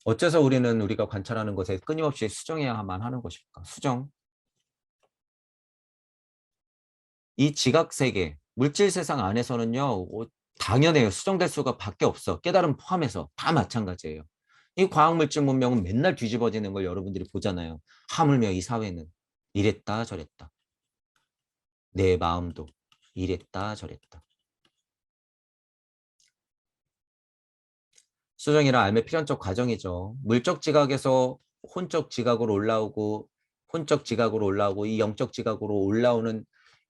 어째서 우리는 우리가 관찰하는 것에 끊임없이 수정해야만 하는 것일까? 수정. 이 지각세계, 물질 세상 안에서는요, 당연해요. 수정될 수가 밖에 없어. 깨달음 포함해서 다 마찬가지예요. 이 과학물질 문명은 맨날 뒤집어지는 걸 여러분들이 보잖아요. 하물며 이 사회는 이랬다 저랬다. 내 마음도 이랬다 저랬다. 수정이란 삶의 필연적 과정이죠. 물적 지각에서 혼적 지각으로 올라오고 혼적 지각으로 올라오고 이 영적 지각으로 올라오는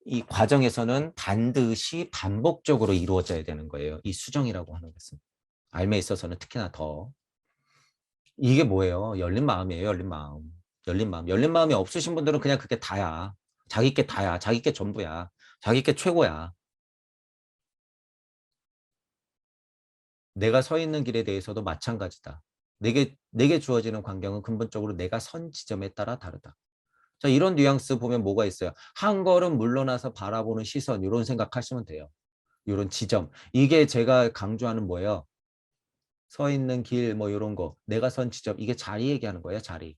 이 과정에서는 반드시 반복적으로 이루어져야 되는 거예요. 이 수정이라고 하는 것은. 삶에 있어서는 특히나 더. 이게 뭐예요? 열린 마음이에요. 열린 마음. 열린 마음. 열린 마음이 없으신 분들은 그냥 그게 다야. 자기 게 다야. 자기 게 전부야. 자기 게 최고야. 내가 서 있는 길에 대해서도 마찬가지다. 내게 주어지는 광경은 근본적으로 내가 선 지점에 따라 다르다. 자, 이런 뉘앙스 보면 뭐가 있어요? 한 걸음 물러나서 바라보는 시선, 이런 생각하시면 돼요. 이런 지점. 이게 제가 강조하는 뭐예요? 서 있는 길, 뭐 이런 거. 내가 선 지점. 이게 자리 얘기하는 거예요, 자리.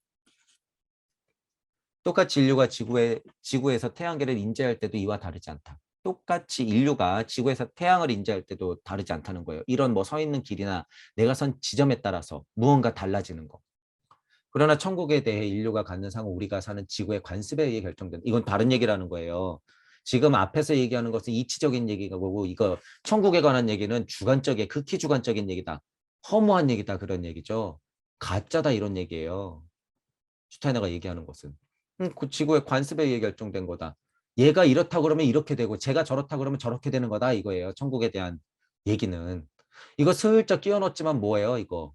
똑같이 인류가 지구에서 태양계를 인지할 때도 이와 다르지 않다. 똑같이 인류가 지구에서 태양을 인지할 때도 다르지 않다는 거예요. 이런 뭐 서 있는 길이나 내가 선 지점에 따라서 무언가 달라지는 거. 그러나 천국에 대해 인류가 갖는 상은 우리가 사는 지구의 관습에 의해 결정된다. 이건 다른 얘기라는 거예요. 지금 앞에서 얘기하는 것은 이치적인 얘기고 이거 천국에 관한 얘기는 주관적인 극히 주관적인 얘기다. 허무한 얘기다 그런 얘기죠. 가짜다 이런 얘기예요. 슈타이너가 얘기하는 것은. 그 지구의 관습에 의해 결정된 거다. 얘가 이렇다 그러면 이렇게 되고 제가 저렇다 그러면 저렇게 되는 거다 이거예요. 천국에 대한 얘기는. 이거 슬쩍 끼워 넣었지만 뭐예요 이거.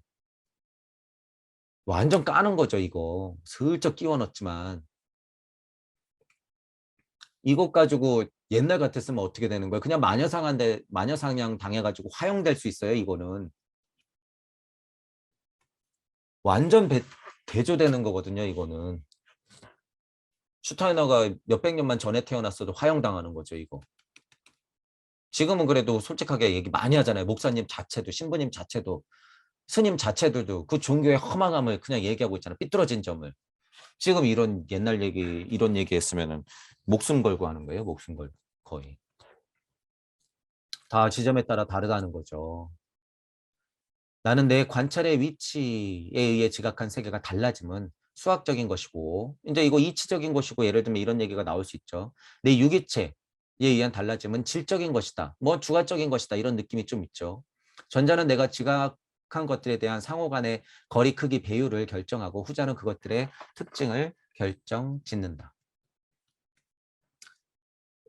완전 까는 거죠 이거. 슬쩍 끼워 넣었지만. 이것 가지고 옛날 같았으면 어떻게 되는 거예요? 그냥 마녀사냥 당해가지고 화형될 수 있어요 이거는. 완전 대조되는 거거든요 이거는. 슈타이너가 몇백 년만 전에 태어났어도 화형당하는 거죠 이거. 지금은 그래도 솔직하게 얘기 많이 하잖아요. 목사님 자체도 신부님 자체도 스님 자체들도 그 종교의 허망함을 그냥 얘기하고 있잖아요. 삐뚤어진 점을. 지금 이런 옛날 얘기 이런 얘기 했으면은 목숨 걸고 하는 거예요. 목숨 걸고 거의. 다 지점에 따라 다르다는 거죠. 나는 내 관찰의 위치에 의해 지각한 세계가 달라짐은 수학적인 것이고 이제 이거 이치적인 것이고 예를 들면 이런 얘기가 나올 수 있죠. 내 유기체에 의한 달라짐은 질적인 것이다. 뭐 주관적인 것이다. 이런 느낌이 좀 있죠. 전자는 내가 지각한 것들에 대한 상호 간의 거리 크기 배율을 결정하고 후자는 그것들의 특징을 결정짓는다.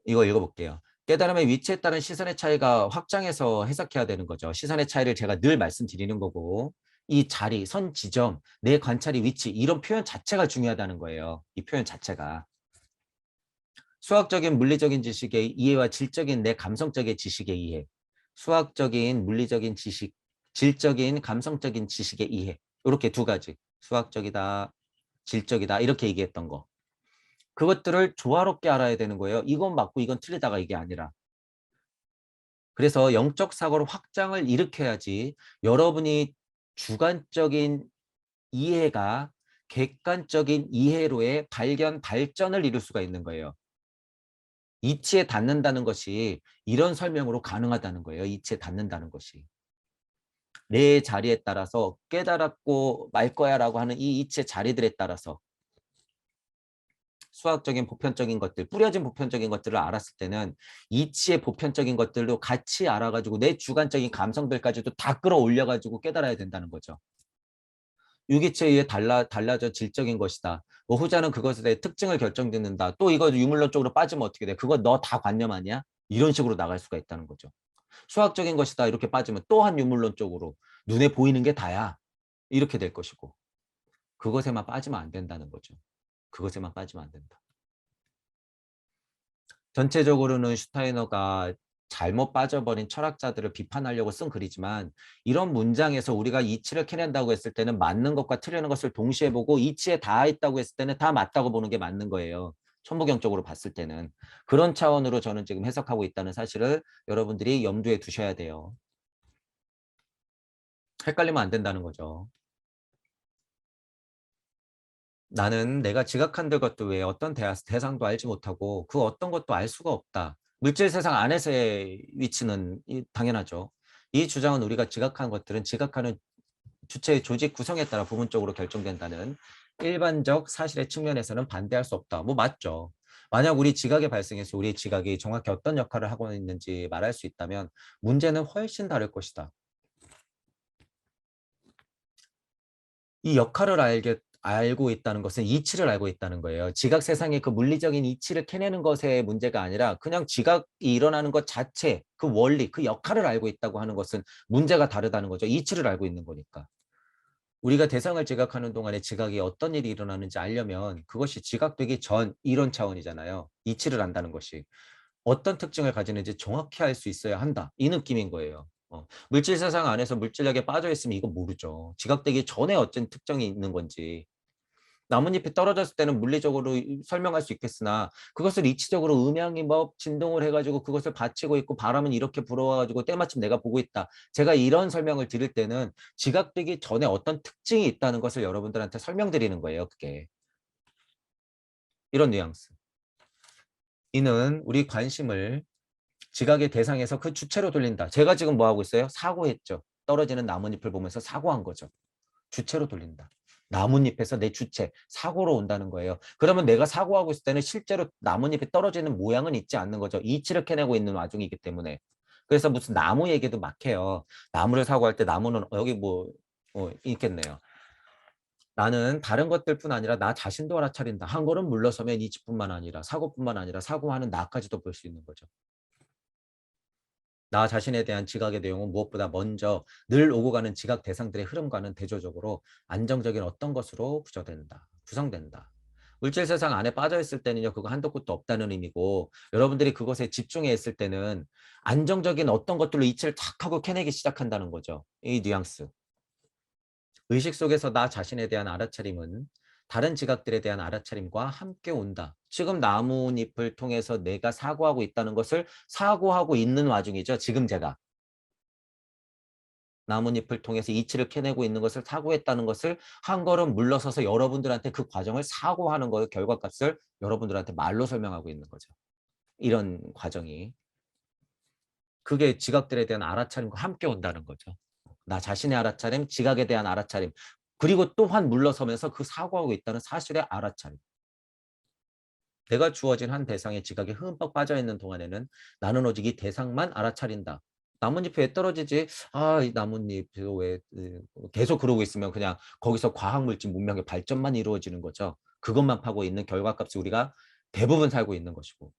이거 읽어볼게요. 깨달음의 위치에 따른 시선의 차이가 확장해서 해석해야 되는 거죠. 시선의 차이를 제가 늘 말씀드리는 거고 이 자리, 선 지점, 내 관찰의 위치 이런 표현 자체가 중요하다는 거예요. 이 표현 자체가. 수학적인 물리적인 지식의 이해와 질적인 내 감성적인 지식의 이해. 수학적인 물리적인 지식, 질적인 감성적인 지식의 이해. 이렇게 두 가지. 수학적이다, 질적이다 이렇게 얘기했던 거. 그것들을 조화롭게 알아야 되는 거예요. 이건 맞고 이건 틀리다가 이게 아니라. 그래서 영적 사고로 확장을 일으켜야지 여러분이 주관적인 이해가 객관적인 이해로의 발견, 발전을 이룰 수가 있는 거예요. 이치에 닿는다는 것이 이런 설명으로 가능하다는 거예요. 이치에 닿는다는 것이. 내 자리에 따라서 깨달았고 말 거야 라고 하는 이 이치의 자리들에 따라서 수학적인 보편적인 것들, 뿌려진 보편적인 것들을 알았을 때는 이치의 보편적인 것들도 같이 알아가지고 내 주관적인 감성들까지도 다 끌어올려가지고 깨달아야 된다는 거죠. 유기체에 의해 달라져 질적인 것이다. 뭐 후자는 그것에 대해 특징을 결정짓는다. 또 이거 유물론 쪽으로 빠지면 어떻게 돼? 그거 너 다 관념 아니야? 이런 식으로 나갈 수가 있다는 거죠. 수학적인 것이다. 이렇게 빠지면 또 한 유물론 쪽으로 눈에 보이는 게 다야. 이렇게 될 것이고 그것에만 빠지면 안 된다는 거죠. 그것에만 빠지면 안 된다. 전체적으로는 슈타이너가 잘못 빠져버린 철학자들을 비판하려고 쓴 글이지만 이런 문장에서 우리가 이치를 캐낸다고 했을 때는 맞는 것과 틀리는 것을 동시에 보고 이치에 다 있다고 했을 때는 다 맞다고 보는 게 맞는 거예요. 천부경적으로 봤을 때는. 그런 차원으로 저는 지금 해석하고 있다는 사실을 여러분들이 염두에 두셔야 돼요. 헷갈리면 안 된다는 거죠. 나는 내가 지각한들 것도 외에 어떤 대상도 알지 못하고 그 어떤 것도 알 수가 없다. 물질 세상 안에서의 위치는 당연하죠. 이 주장은 우리가 지각한 것들은 지각하는 주체의 조직 구성에 따라 부분적으로 결정된다는 일반적 사실의 측면에서는 반대할 수 없다. 뭐 맞죠. 만약 우리 지각의 발생에서 우리 지각이 정확히 어떤 역할을 하고 있는지 말할 수 있다면 문제는 훨씬 다를 것이다. 이 역할을 알고 있다는 것은 이치를 알고 있다는 거예요. 지각 세상의 그 물리적인 이치를 캐내는 것의 문제가 아니라 그냥 지각이 일어나는 것 자체, 그 원리, 그 역할을 알고 있다고 하는 것은 문제가 다르다는 거죠. 이치를 알고 있는 거니까. 우리가 대상을 지각하는 동안에 지각이 어떤 일이 일어나는지 알려면 그것이 지각되기 전 이런 차원이잖아요. 이치를 안다는 것이. 어떤 특징을 가지는지 정확히 알 수 있어야 한다. 이 느낌인 거예요. 물질 세상 안에서 물질력에 빠져 있으면 이거 모르죠. 지각되기 전에 어떤 특징이 있는 건지. 나뭇잎이 떨어졌을 때는 물리적으로 설명할 수 있겠으나 그것을 이치적으로 음향이 뭐 진동을 해가지고 그것을 받치고 있고 바람은 이렇게 불어와가지고 때마침 내가 보고 있다. 제가 이런 설명을 드릴 때는 지각되기 전에 어떤 특징이 있다는 것을 여러분들한테 설명드리는 거예요. 그게. 이런 뉘앙스. 이는 우리 관심을 지각의 대상에서 그 주체로 돌린다. 제가 지금 뭐 하고 있어요? 사고했죠. 떨어지는 나뭇잎을 보면서 사고한 거죠. 주체로 돌린다. 나뭇잎에서 내 주체, 사고로 온다는 거예요. 그러면 내가 사고하고 있을 때는 실제로 나뭇잎이 떨어지는 모양은 있지 않는 거죠. 이치를 캐내고 있는 와중이기 때문에. 그래서 무슨 나무 얘기도 막 해요. 나무를 사고할 때 나무는 여기 뭐 있겠네요. 나는 다른 것들뿐 아니라 나 자신도 알아차린다. 한 걸음 물러서면 이치뿐만 아니라 사고뿐만 아니라 사고하는 나까지도 볼 수 있는 거죠. 나 자신에 대한 지각의 내용은 무엇보다 먼저 늘 오고 가는 지각 대상들의 흐름과는 대조적으로 안정적인 어떤 것으로 구성된다. 물질 세상 안에 빠져 있을 때는요, 그거 한도 끝도 없다는 의미고, 여러분들이 그것에 집중해 있을 때는 안정적인 어떤 것들로 이치를 탁 하고 캐내기 시작한다는 거죠. 이 뉘앙스. 의식 속에서 나 자신에 대한 알아차림은 다른 지각들에 대한 알아차림과 함께 온다. 지금 나뭇잎을 통해서 내가 사고하고 있다는 것을 사고하고 있는 와중이죠. 지금 제가. 나뭇잎을 통해서 이치를 캐내고 있는 것을 사고했다는 것을 한 걸음 물러서서 여러분들한테 그 과정을 사고하는 거의 결과값을 여러분들한테 말로 설명하고 있는 거죠. 이런 과정이. 그게 지각들에 대한 알아차림과 함께 온다는 거죠. 나 자신의 알아차림, 지각에 대한 알아차림, 그리고 또한 물러서면서 그 사고하고 있다는 사실의 알아차림. 내가 주어진 한 대상의 지각에 흠뻑 빠져있는 동안에는 나는 오직 이 대상만 알아차린다. 나뭇잎이 왜 떨어지지? 아, 이 나뭇잎 왜 계속 그러고 있으면 그냥 거기서 과학물질 문명의 발전만 이루어지는 거죠. 그것만 파고 있는 결과값이 우리가 대부분 살고 있는 것이고.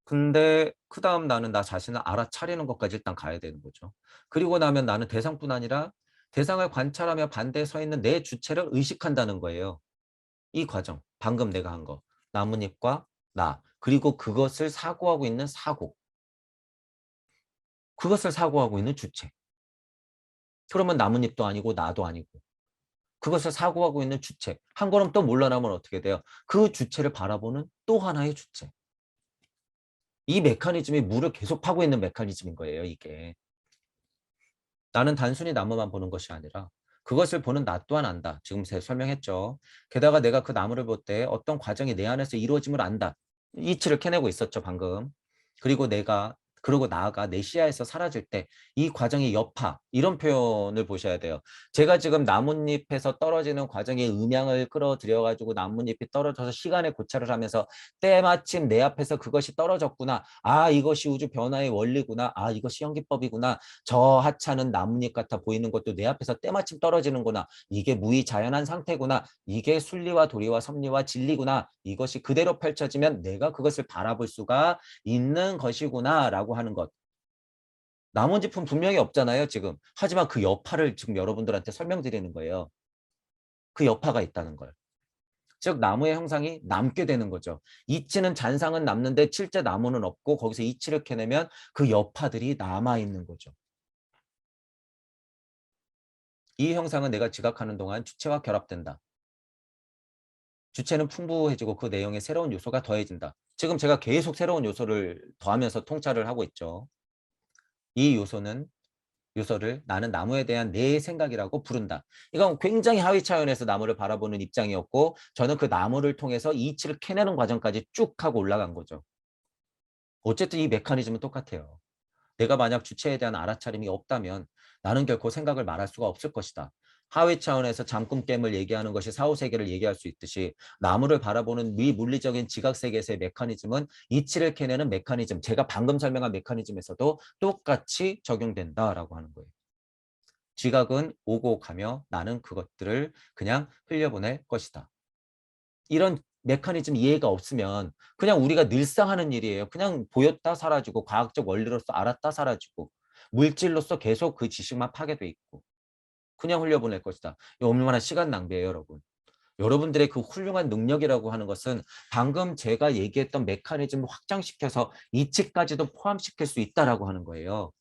근데 그다음 나는 나 자신을 알아차리는 것까지 일단 가야 되는 거죠. 그리고 나면 나는 대상뿐 아니라 대상을 관찰하며 반대에 서 있는 내 주체를 의식한다는 거예요. 이 과정, 방금 내가 한 거. 나뭇잎과 나, 그리고 그것을 사고하고 있는 사고. 그것을 사고하고 있는 주체. 그러면 나뭇잎도 아니고 나도 아니고. 그것을 사고하고 있는 주체. 한 걸음 또 물러나면 어떻게 돼요? 그 주체를 바라보는 또 하나의 주체. 이 메커니즘이 물을 계속 파고 있는 메커니즘인 거예요, 이게. 나는 단순히 나무만 보는 것이 아니라 그것을 보는 나 또한 안다. 지금 제가 설명했죠. 게다가 내가 그 나무를 볼 때 어떤 과정이 내 안에서 이루어짐을 안다. 이치를 캐내고 있었죠, 방금. 그리고 그러고 나아가 내 시야에서 사라질 때 이 과정의 여파, 이런 표현을 보셔야 돼요. 제가 지금 나뭇잎에서 떨어지는 과정의 음향을 끌어들여가지고 나뭇잎이 떨어져서 시간의 고찰을 하면서 때마침 내 앞에서 그것이 떨어졌구나. 아, 이것이 우주 변화의 원리구나. 아, 이것이 연기법이구나. 저 하찮은 나뭇잎 같아 보이는 것도 내 앞에서 때마침 떨어지는구나. 이게 무의자연한 상태구나. 이게 순리와 도리와 섭리와 진리구나. 이것이 그대로 펼쳐지면 내가 그것을 바라볼 수가 있는 것이구나 라고 하는 것. 나머지품 분명히 없잖아요, 지금. 하지만 그 여파를 지금 여러분들한테 설명드리는 거예요. 그 여파가 있다는 걸. 즉 나무의 형상이 남게 되는 거죠. 이치는 잔상은 남는데 실제 나무는 없고 거기서 이치를 캐내면 그 여파들이 남아있는 거죠. 이 형상은 내가 지각하는 동안 주체와 결합된다. 주체는 풍부해지고 그 내용에 새로운 요소가 더해진다. 지금 제가 계속 새로운 요소를 더하면서 통찰을 하고 있죠. 이 요소를 나는 나무에 대한 내 생각이라고 부른다. 이건 굉장히 하위 차원에서 나무를 바라보는 입장이었고 저는 그 나무를 통해서 이치를 캐내는 과정까지 쭉 하고 올라간 거죠. 어쨌든 이 메커니즘은 똑같아요. 내가 만약 주체에 대한 알아차림이 없다면 나는 결코 생각을 말할 수가 없을 것이다. 하위 차원에서 잠꿈깸을 얘기하는 것이 사후세계를 얘기할 수 있듯이 나무를 바라보는 미물리적인 지각세계에서의 메커니즘은 이치를 캐내는 메커니즘, 제가 방금 설명한 메커니즘에서도 똑같이 적용된다라고 하는 거예요. 지각은 오고 가며 나는 그것들을 그냥 흘려보낼 것이다. 이런 메커니즘 이해가 없으면 그냥 우리가 늘상 하는 일이에요. 그냥 보였다 사라지고 과학적 원리로서 알았다 사라지고 물질로서 계속 그 지식만 파괴돼 있고 그냥 흘려보낼 것이다. 이거 얼마나 시간 낭비예요, 여러분. 여러분들의 그 훌륭한 능력이라고 하는 것은 방금 제가 얘기했던 메커니즘을 확장시켜서 이치까지도 포함시킬 수 있다라고 하는 거예요.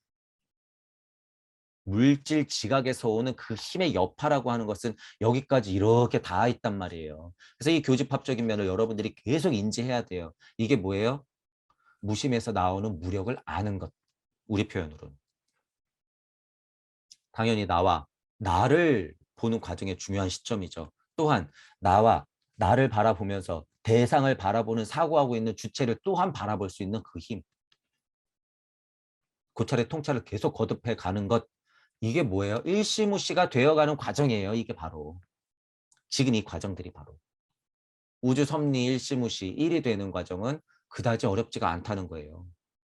물질 지각에서 오는 그 힘의 여파라고 하는 것은 여기까지 이렇게 닿아 있단 말이에요. 그래서 이 교집합적인 면을 여러분들이 계속 인지해야 돼요. 이게 뭐예요? 무심에서 나오는 무력을 아는 것. 우리 표현으로는. 당연히 나를 보는 과정의 중요한 시점이죠. 또한 나와 나를 바라보면서 대상을 바라보는 사고하고 있는 주체를 또한 바라볼 수 있는 그 힘. 고찰의 통찰을 계속 거듭해 가는 것. 이게 뭐예요? 일시무시가 되어가는 과정이에요. 이게 바로. 지금 이 과정들이 바로. 우주 섭리 일시무시 1이 되는 과정은 그다지 어렵지가 않다는 거예요.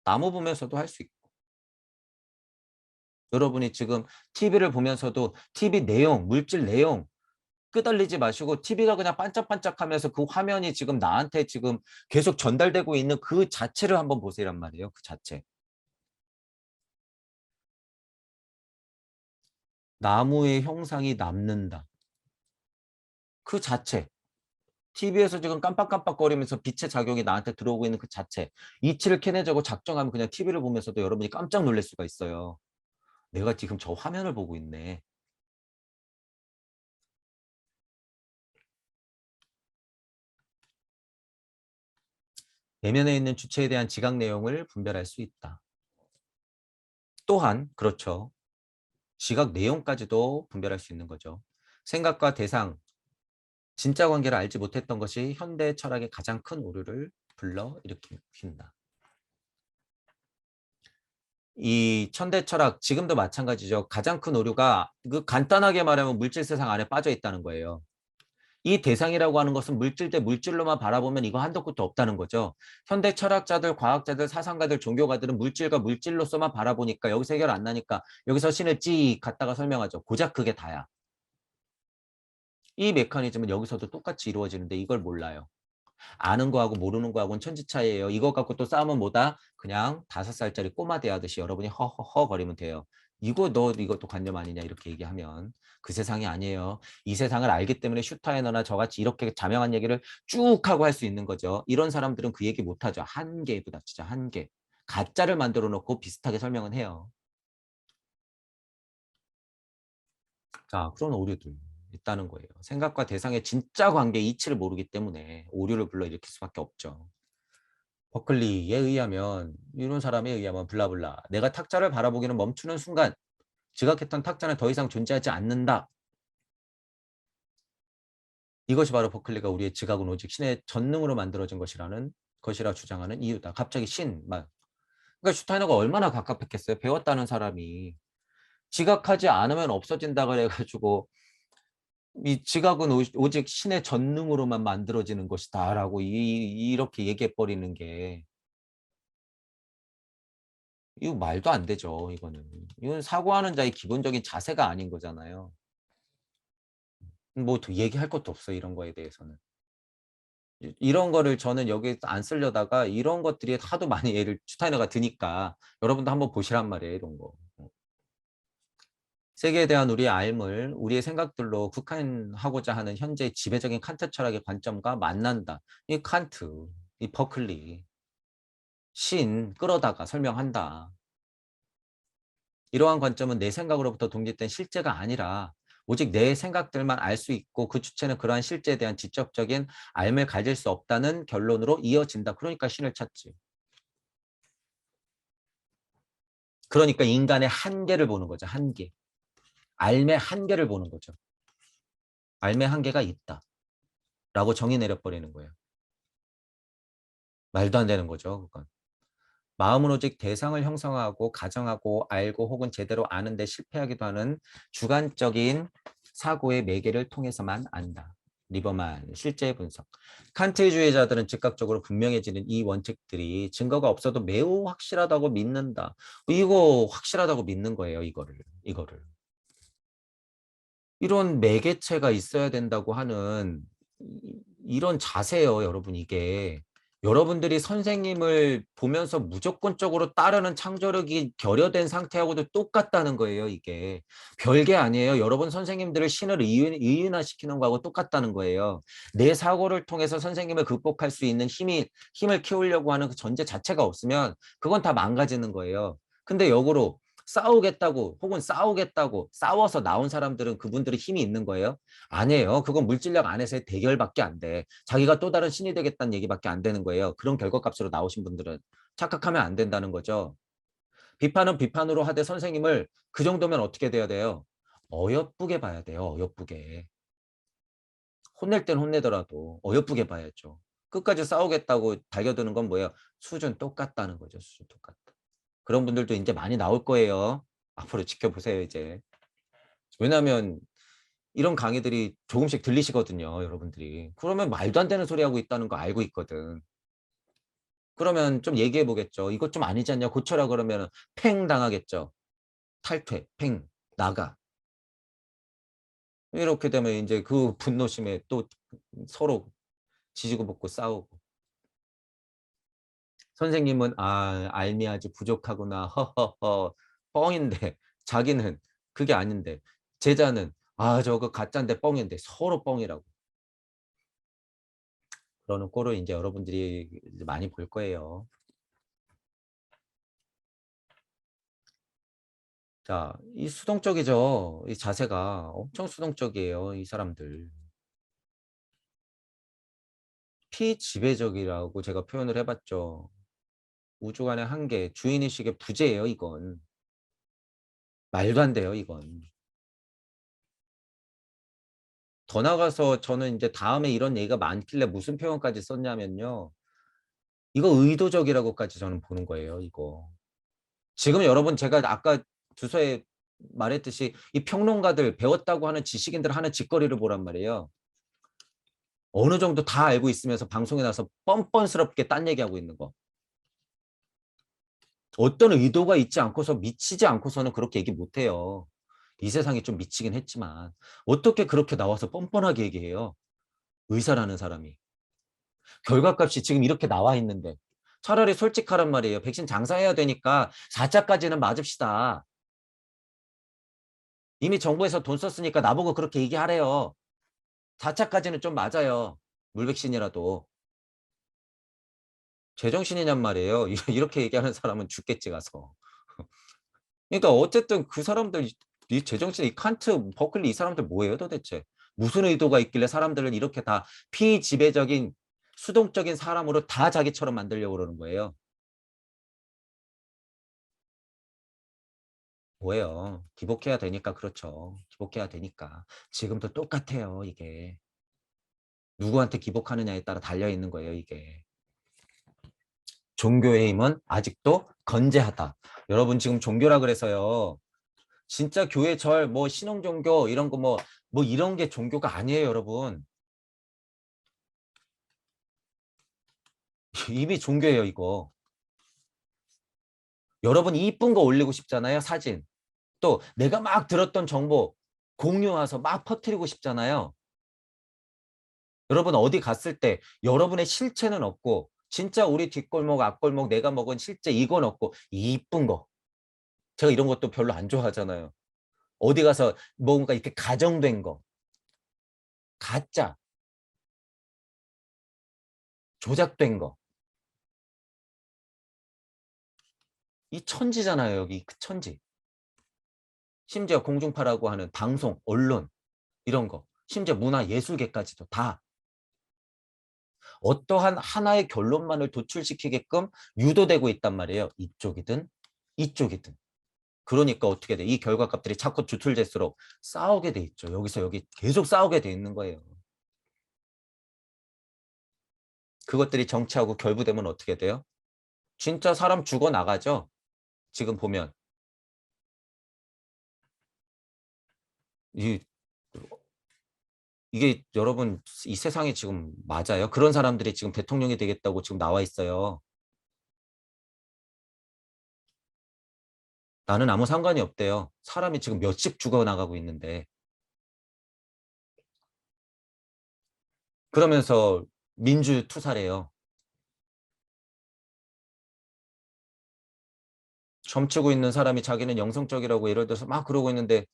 나무 보면서도 할 수 있고. 여러분이 지금 TV를 보면서도 TV 내용, 물질 내용 끄달리지 마시고 TV가 그냥 반짝반짝하면서 그 화면이 지금 나한테 지금 계속 전달되고 있는 그 자체를 한번 보세란 말이에요. 그 자체. 나무의 형상이 남는다. 그 자체. TV에서 지금 깜빡깜빡거리면서 빛의 작용이 나한테 들어오고 있는 그 자체. 이치를 캐내자고 작정하면 그냥 TV를 보면서도 여러분이 깜짝 놀랄 수가 있어요. 내가 지금 저 화면을 보고 있네. 내면에 있는 주체에 대한 지각 내용을 분별할 수 있다. 또한 그렇죠. 지각 내용까지도 분별할 수 있는 거죠. 생각과 대상, 진짜 관계를 알지 못했던 것이 현대 철학의 가장 큰 오류를 불러일으킨다. 이 현대 철학 지금도 마찬가지죠. 가장 큰 오류가 그 간단하게 말하면 물질 세상 안에 빠져 있다는 거예요. 이 대상이라고 하는 것은 물질 대 물질로만 바라보면 이거 한도 끝도 없다는 거죠. 현대 철학자들, 과학자들, 사상가들, 종교가들은 물질과 물질로서만 바라보니까 여기서 해결 안 나니까 여기서 신을 찍 갖다가 설명하죠. 고작 그게 다야. 이 메커니즘은 여기서도 똑같이 이루어지는데 이걸 몰라요. 아는 거하고 모르는 거하고는 천지 차이예요. 이거 갖고 또 싸우면 뭐다? 그냥 5살짜리 꼬마 대하듯이 여러분이 허허허 거리면 돼요. 이거 너 이것도 관념 아니냐 이렇게 얘기하면 그 세상이 아니에요. 이 세상을 알기 때문에 슈타이너나 저같이 이렇게 자명한 얘기를 쭉 하고 할 수 있는 거죠. 이런 사람들은 그 얘기 못하죠. 한계보다 진짜 한계. 가짜를 만들어 놓고 비슷하게 설명은 해요. 자, 그런 오류들 있다는 거예요. 생각과 대상의 진짜 관계 이치를 모르기 때문에 오류를 불러일으킬 수밖에 없죠. 버클리에 의하면 이런 사람에 의하면 블라블라 내가 탁자를 바라보기는 멈추는 순간 지각했던 탁자는 더 이상 존재하지 않는다. 이것이 바로 버클리가 우리의 지각은 오직 신의 전능으로 만들어진 것이라 주장하는 이유다. 갑자기 신만. 그러니까 슈타이너가 얼마나 갑갑했겠어요. 배웠다는 사람이. 지각하지 않으면 없어진다 그래가지고 이 지각은 오직 신의 전능으로만 만들어지는 것이다라고 이렇게 얘기해버리는 게 이거 말도 안 되죠. 이거는. 이건 사고하는 자의 기본적인 자세가 아닌 거잖아요. 뭐 더 얘기할 것도 없어요. 이런 거에 대해서는. 이런 거를 저는 여기 안 쓰려다가 이런 것들이 하도 많이 예를 슈타이너가 드니까 여러분도 한번 보시란 말이에요. 이런 거. 세계에 대한 우리의 알물, 우리의 생각들로 국한하고자 하는 현재 지배적인 칸트 철학의 관점과 만난다. 이 칸트, 이 버클리, 신 끌어다가 설명한다. 이러한 관점은 내 생각으로부터 독립된 실제가 아니라 오직 내 생각들만 알 수 있고 그 주체는 그러한 실제에 대한 직접적인 알을 가질 수 없다는 결론으로 이어진다. 그러니까 신을 찾지. 그러니까 인간의 한계를 보는 거죠. 한계. 알의 한계를 보는 거죠. 알의 한계가 있다. 라고 정의 내려버리는 거예요. 말도 안 되는 거죠. 그건. 마음은 오직 대상을 형성하고 가정하고 알고 혹은 제대로 아는데 실패하기도 하는 주관적인 사고의 매개를 통해서만 안다. 리버만 실제 분석. 칸트주의자들은 즉각적으로 분명해지는 이 원칙들이 증거가 없어도 매우 확실하다고 믿는다. 이거 확실하다고 믿는 거예요. 이거를. 이런 매개체가 있어야 된다고 하는 이런 자세예요, 여러분. 이게 여러분들이 선생님을 보면서 무조건적으로 따르는 창조력이 결여된 상태하고도 똑같다는 거예요. 이게 별게 아니에요. 여러분 선생님들을 신을 의인화시키는 거하고 똑같다는 거예요. 내 사고를 통해서 선생님을 극복할 수 있는 힘을 키우려고 하는 그 전제 자체가 없으면 그건 다 망가지는 거예요. 근데 역으로 싸우겠다고 혹은 싸우겠다고 싸워서 나온 사람들은 그분들의 힘이 있는 거예요? 아니에요. 그건 물질력 안에서의 대결밖에 안 돼. 자기가 또 다른 신이 되겠다는 얘기밖에 안 되는 거예요. 그런 결과값으로 나오신 분들은 착각하면 안 된다는 거죠. 비판은 비판으로 하되 선생님을 그 정도면 어떻게 돼야 돼요? 어여쁘게 봐야 돼요. 어여쁘게. 혼낼 땐 혼내더라도 어여쁘게 봐야죠. 끝까지 싸우겠다고 달겨드는 건 뭐예요? 수준 똑같다는 거죠. 수준 똑같다. 그런 분들도 이제 많이 나올 거예요. 앞으로 지켜보세요, 이제. 왜냐하면 이런 강의들이 조금씩 들리시거든요, 여러분들이. 그러면 말도 안 되는 소리 하고 있다는 거 알고 있거든. 그러면 좀 얘기해 보겠죠. 이것 좀 아니지 않냐, 고쳐라 그러면 팽 당하겠죠. 탈퇴, 팽, 나가. 이렇게 되면 이제 그 분노심에 또 서로 지지고 볶고 싸우고. 선생님은 알미 아직 부족하구나. 허허허. 뻥인데 자기는 그게 아닌데 제자는 저거 가짜인데 뻥인데 서로 뻥이라고. 그러는 꼴을 이제 여러분들이 많이 볼 거예요. 자, 이 수동적이죠. 이 자세가 엄청 수동적이에요. 이 사람들. 피지배적이라고 제가 표현을 해봤죠. 우주 간의 한계, 주인의식의 부재예요, 이건. 말도 안 돼요, 이건. 더 나가서 저는 이제 다음에 이런 얘기가 많길래 무슨 표현까지 썼냐면요. 이거 의도적이라고까지 저는 보는 거예요, 이거. 지금 여러분 제가 아까 주소에 말했듯이 이 평론가들 배웠다고 하는 지식인들 하는 짓거리를 보란 말이에요. 어느 정도 다 알고 있으면서 방송에 나서 뻔뻔스럽게 딴 얘기하고 있는 거. 어떤 의도가 있지 않고서 미치지 않고서는 그렇게 얘기 못해요. 이 세상이 좀 미치긴 했지만 어떻게 그렇게 나와서 뻔뻔하게 얘기해요. 의사라는 사람이. 결과값이 지금 이렇게 나와 있는데 차라리 솔직하란 말이에요. 백신 장사해야 되니까 4차까지는 맞읍시다. 이미 정부에서 돈 썼으니까 나보고 그렇게 얘기하래요. 4차까지는 좀 맞아요. 물백신이라도. 제정신이냔 말이에요. 이렇게 얘기하는 사람은 죽겠지 가서. 그러니까 어쨌든 그 사람들 이 제정신 이 칸트, 버클리 이 사람들 뭐예요 도대체? 무슨 의도가 있길래 사람들을 이렇게 다 피지배적인 수동적인 사람으로 다 자기처럼 만들려고 그러는 거예요. 뭐예요? 기복해야 되니까 그렇죠. 기복해야 되니까. 지금도 똑같아요 이게. 누구한테 기복하느냐에 따라 달려있는 거예요 이게. 종교의 힘은 아직도 건재하다. 여러분 지금 종교라 그래서요. 진짜 교회 절 뭐 신흥종교 이런 거 뭐 이런 게 종교가 아니에요 여러분. 이미 종교예요 이거. 여러분이 이쁜 거 올리고 싶잖아요 사진. 또 내가 막 들었던 정보 공유해서 막 퍼뜨리고 싶잖아요. 여러분 어디 갔을 때 여러분의 실체는 없고 진짜 우리 뒷골목 앞골목 내가 먹은 실제 이건 없고 이쁜 거. 제가 이런 것도 별로 안 좋아하잖아요. 어디 가서 뭔가 이렇게 가정된 거, 가짜, 조작된 거. 이 천지잖아요, 여기 그 천지. 심지어 공중파라고 하는 방송, 언론 이런 거. 심지어 문화예술계까지도 다 어떠한 하나의 결론만을 도출시키게끔 유도되고 있단 말이에요. 이쪽이든 이쪽이든. 그러니까 어떻게 돼? 이 결과값들이 자꾸 주출될수록 싸우게 돼 있죠. 여기서 여기 계속 싸우게 돼 있는 거예요. 그것들이 정치하고 결부되면 어떻게 돼요? 진짜 사람 죽어 나가죠. 지금 보면 이, 이게 여러분 이 세상에 지금 맞아요? 그런 사람들이 지금 대통령이 되겠다고 지금 나와 있어요. 나는 아무 상관이 없대요. 사람이 지금 몇씩 죽어나가고 있는데. 그러면서 민주투사래요. 점치고 있는 사람이 자기는 영성적이라고 예를 들어서 막 그러고 있는데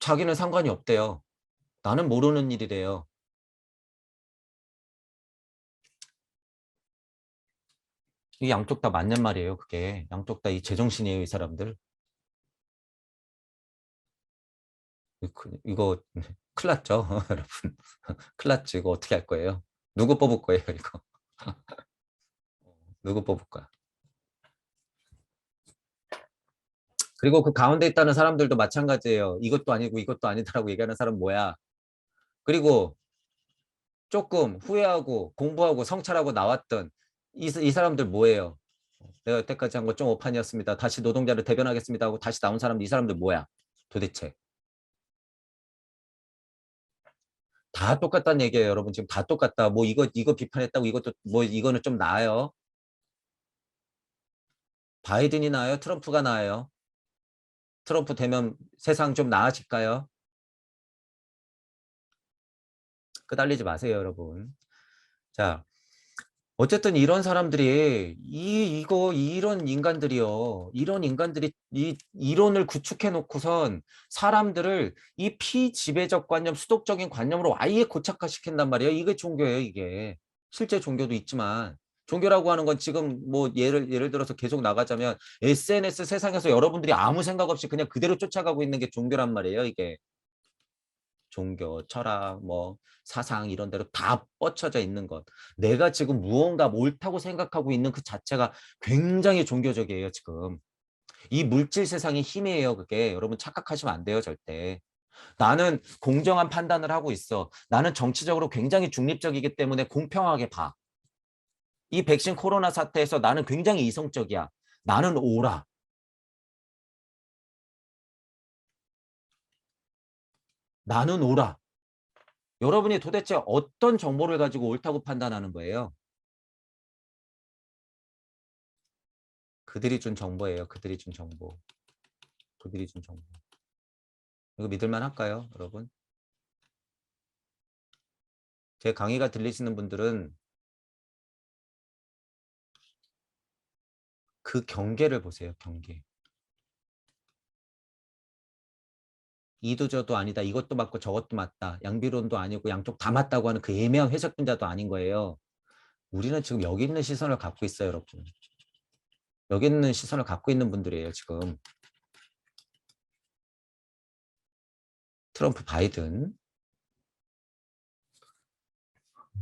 자기는 상관이 없대요. 나는 모르는 일이래요. 이 양쪽 다 맞는 말이에요. 그게 양쪽 다 이 제정신이에요. 이 사람들. 이거 큰일 났죠. 여러분. 큰일 났죠. 이거 어떻게 할 거예요? 누구 뽑을 거예요? 이거. 누구 뽑을 거야? 그리고 그 가운데 있다는 사람들도 마찬가지예요. 이것도 아니고 이것도 아니다라고 얘기하는 사람 뭐야? 그리고 조금 후회하고 공부하고 성찰하고 나왔던 이 사람들 뭐예요? 내가 여태까지 한 거 좀 오판이었습니다. 다시 노동자를 대변하겠습니다 하고 다시 나온 사람들 이 사람들 뭐야? 도대체. 다 똑같다는 얘기예요, 여러분. 지금 다 똑같다. 뭐 이거 비판했다고 이것도 뭐 이거는 좀 나아요. 바이든이 나아요? 트럼프가 나아요? 트럼프 되면 세상 좀 나아질까요? 끄달리지 마세요, 여러분. 자, 어쨌든 이런 사람들이 이런 인간들이요. 이런 인간들이 이 이론을 구축해 놓고선 사람들을 이 피지배적 관념, 수독적인 관념으로 아예 고착화시킨단 말이에요. 이게 종교예요, 이게. 실제 종교도 있지만 종교라고 하는 건 지금 뭐 예를 들어서 계속 나가자면 SNS 세상에서 여러분들이 아무 생각 없이 그냥 그대로 쫓아가고 있는 게 종교란 말이에요, 이게. 종교, 철학, 뭐 사상 이런 데로 다 뻗쳐져 있는 것. 내가 지금 무언가 옳다고 생각하고 있는 그 자체가 굉장히 종교적이에요, 지금. 이 물질 세상의 힘이에요, 그게. 여러분 착각하시면 안 돼요, 절대. 나는 공정한 판단을 하고 있어. 나는 정치적으로 굉장히 중립적이기 때문에 공평하게 봐. 이 백신 코로나 사태에서 나는 굉장히 이성적이야. 나는 옳아. 나는 옳아. 여러분이 도대체 어떤 정보를 가지고 옳다고 판단하는 거예요? 그들이 준 정보예요. 그들이 준 정보. 그들이 준 정보. 이거 믿을만 할까요, 여러분? 제 강의가 들리시는 분들은 그 경계를 보세요, 경계. 이도 저도 아니다. 이것도 맞고 저것도 맞다. 양비론도 아니고 양쪽 다 맞다고 하는 그 애매한 회색 분자도 아닌 거예요. 우리는 지금 여기 있는 시선을 갖고 있어요, 여러분. 여기 있는 시선을 갖고 있는 분들이에요, 지금. 트럼프, 바이든.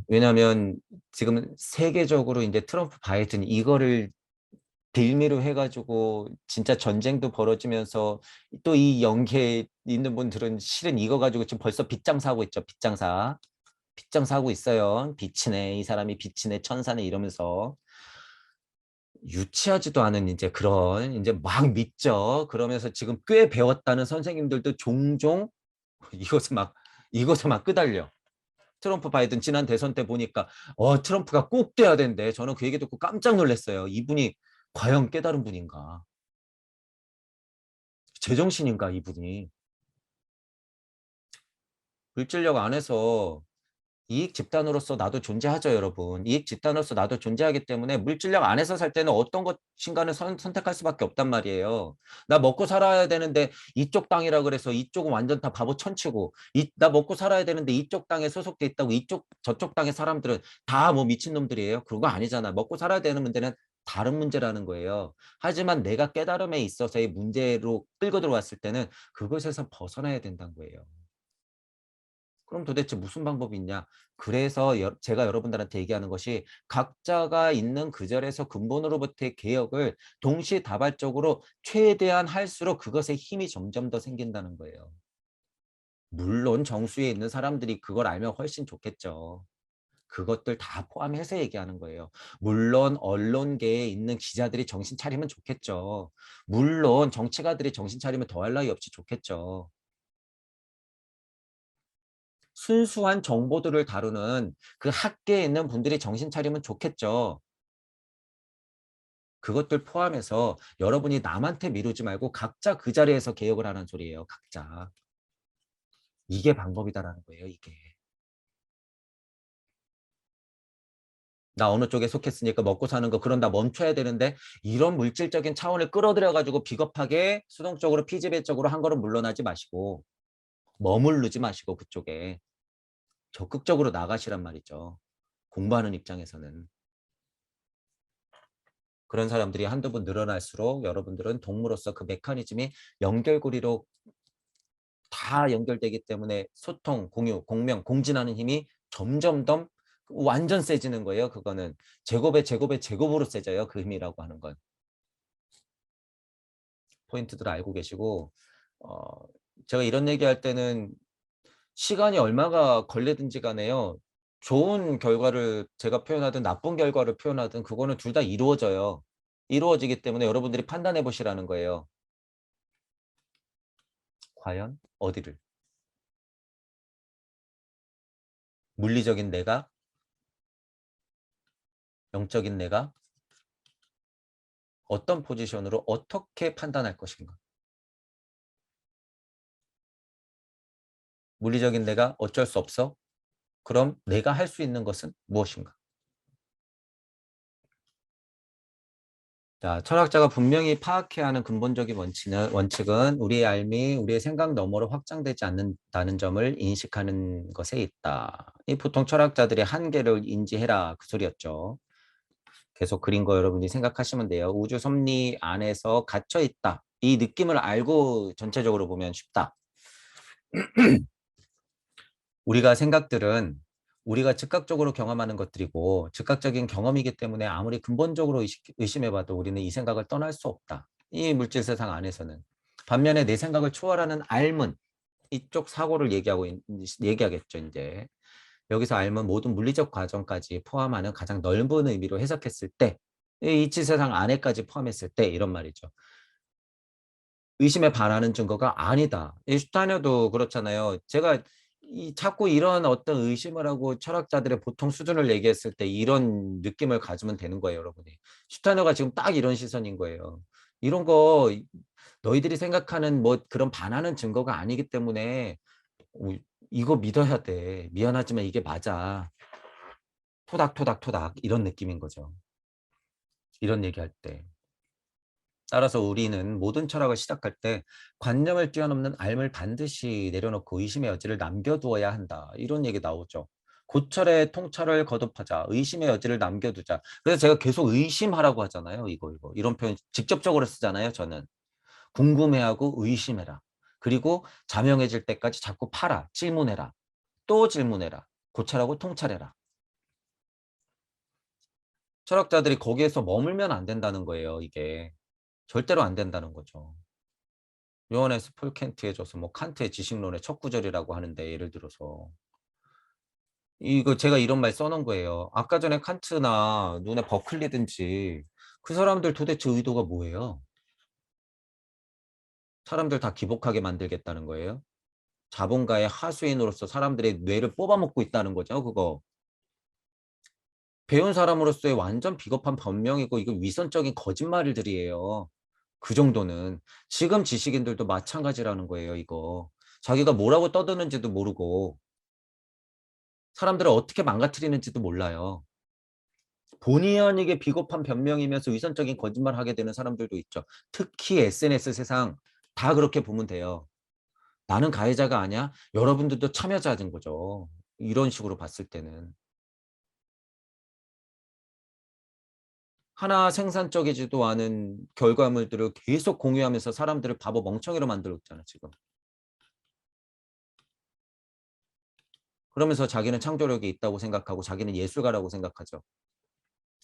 왜냐하면 지금 세계적으로 이제 트럼프, 바이든 이거를 빌미로 해가지고 진짜 전쟁도 벌어지면서 또 이 연계에 있는 분들은 실은 이거 가지고 지금 벌써 빚장사 하고 있죠. 빚장사. 빚장사 하고 있어요. 빛이네. 이 사람이 빛이네. 천사네. 이러면서 유치하지도 않은 이제 그런 이제 막 믿죠. 그러면서 지금 꽤 배웠다는 선생님들도 종종 이것을 막 끄달려. 트럼프 바이든 지난 대선 때 보니까 트럼프가 꼭 돼야 된대. 저는 그 얘기 듣고 깜짝 놀랐어요. 이분이 과연 깨달은 분인가? 제정신인가 이분이. 물질력 안에서 이익 집단으로서 나도 존재하죠, 여러분. 이익 집단으로서 나도 존재하기 때문에 물질력 안에서 살 때는 어떤 것인가는 선택할 수밖에 없단 말이에요. 나 먹고 살아야 되는데 이쪽 땅이라 그래서 이쪽은 완전 다 바보 천치고 나 먹고 살아야 되는데 이쪽 땅에 소속돼 있다고 이쪽 저쪽 땅의 사람들은 다 뭐 미친놈들이에요. 그거 아니잖아. 먹고 살아야 되는 문제는 다른 문제라는 거예요. 하지만 내가 깨달음에 있어서의 문제로 끌고 들어왔을 때는 그것에서 벗어나야 된다는 거예요. 그럼 도대체 무슨 방법이 있냐? 그래서 제가 여러분들한테 얘기하는 것이 각자가 있는 그 자리에서 근본으로부터의 개혁을 동시다발적으로 최대한 할수록 그것에 힘이 점점 더 생긴다는 거예요. 물론 정수에 있는 사람들이 그걸 알면 훨씬 좋겠죠. 그것들 다 포함해서 얘기하는 거예요. 물론 언론계에 있는 기자들이 정신 차리면 좋겠죠. 물론 정치가들이 정신 차리면 더할 나위 없이 좋겠죠. 순수한 정보들을 다루는 그 학계에 있는 분들이 정신 차리면 좋겠죠. 그것들 포함해서 여러분이 남한테 미루지 말고 각자 그 자리에서 개혁을 하는 소리예요. 각자. 이게 방법이다라는 거예요. 이게. 나 어느 쪽에 속했으니까 먹고 사는 거 그런 다 멈춰야 되는데 이런 물질적인 차원을 끌어들여 가지고 비겁하게 수동적으로 피지배적으로 한 걸음 물러나지 마시고 머무르지 마시고 그쪽에 적극적으로 나가시란 말이죠. 공부하는 입장에서는. 그런 사람들이 한두 번 늘어날수록 여러분들은 동무로서 그 메커니즘이 연결고리로 다 연결되기 때문에 소통, 공유, 공명, 공진하는 힘이 점점 더 완전 세지는 거예요. 그거는 제곱의 제곱의 제곱으로 세져요. 그 힘이라고 하는 건. 포인트들 알고 계시고 어, 제가 이런 얘기할 때는 시간이 얼마가 걸리든지 간에요. 좋은 결과를 제가 표현하든 나쁜 결과를 표현하든 그거는 둘 다 이루어져요. 이루어지기 때문에 여러분들이 판단해 보시라는 거예요. 과연 어디를? 물리적인 내가, 영적인 내가 어떤 포지션으로 어떻게 판단할 것인가? 물리적인 내가 어쩔 수 없어? 그럼 내가 할 수 있는 것은 무엇인가? 자, 철학자가 분명히 파악해야 하는 근본적인 원칙은 우리의 삶이 우리의 생각 너머로 확장되지 않는다는 점을 인식하는 것에 있다. 이 보통 철학자들의 한계를 인지해라 그 소리였죠. 계속 그린 거 여러분이 생각하시면 돼요. 우주 섭리 안에서 갇혀 있다. 이 느낌을 알고 전체적으로 보면 쉽다. 우리가 생각들은 우리가 즉각적으로 경험하는 것들이고 즉각적인 경험이기 때문에 아무리 근본적으로 의심해봐도 우리는 이 생각을 떠날 수 없다. 이 물질 세상 안에서는. 반면에 내 생각을 초월하는 알문, 이쪽 사고를 얘기하겠죠, 이제. 여기서 알문 모든 물리적 과정까지 포함하는 가장 넓은 의미로 해석했을 때, 이 이치 세상 안에까지 포함했을 때 이런 말이죠. 의심에 반하는 증거가 아니다. 이 슈타이너도 그렇잖아요. 제가 자꾸 이런 어떤 의심을 하고 철학자들의 보통 수준을 얘기했을 때 이런 느낌을 가지면 되는 거예요, 여러분이. 슈타이너가 지금 딱 이런 시선인 거예요. 이런 거 너희들이 생각하는 뭐 그런 반하는 증거가 아니기 때문에 어, 이거 믿어야 돼. 미안하지만 이게 맞아. 토닥토닥토닥 이런 느낌인 거죠. 이런 얘기할 때. 따라서 우리는 모든 철학을 시작할 때 관념을 뛰어넘는 알을 반드시 내려놓고 의심의 여지를 남겨두어야 한다. 이런 얘기 나오죠. 고철의 통찰을 거듭하자. 의심의 여지를 남겨두자. 그래서 제가 계속 의심하라고 하잖아요. 이거. 이런 표현 직접적으로 쓰잖아요. 저는. 궁금해하고 의심해라. 그리고 자명해질 때까지 자꾸 파라. 질문해라. 또 질문해라. 고찰하고 통찰해라. 철학자들이 거기에서 머물면 안 된다는 거예요. 이게. 절대로 안 된다는 거죠. 요한에서 폴켄트에 줘서 뭐 칸트의 지식론의 첫 구절이라고 하는데 예를 들어서 이거 제가 이런 말 써놓은 거예요. 아까 전에 칸트나 눈에 버클리든지 그 사람들 도대체 의도가 뭐예요? 사람들 다 기복하게 만들겠다는 거예요? 자본가의 하수인으로서 사람들의 뇌를 뽑아먹고 있다는 거죠, 그거. 배운 사람으로서의 완전 비겁한 변명이고 이거 위선적인 거짓말들이에요. 그 정도는. 지금 지식인들도 마찬가지라는 거예요, 이거. 자기가 뭐라고 떠드는지도 모르고 사람들을 어떻게 망가뜨리는지도 몰라요. 본의 아니게 비겁한 변명이면서 위선적인 거짓말을 하게 되는 사람들도 있죠. 특히 SNS 세상 다 그렇게 보면 돼요. 나는 가해자가 아니야? 여러분들도 참여자인 거죠. 이런 식으로 봤을 때는. 하나 생산적이지도 않은 결과물들을 계속 공유하면서 사람들을 바보 멍청이로 만들고 있잖아, 지금. 그러면서 자기는 창조력이 있다고 생각하고 자기는 예술가라고 생각하죠.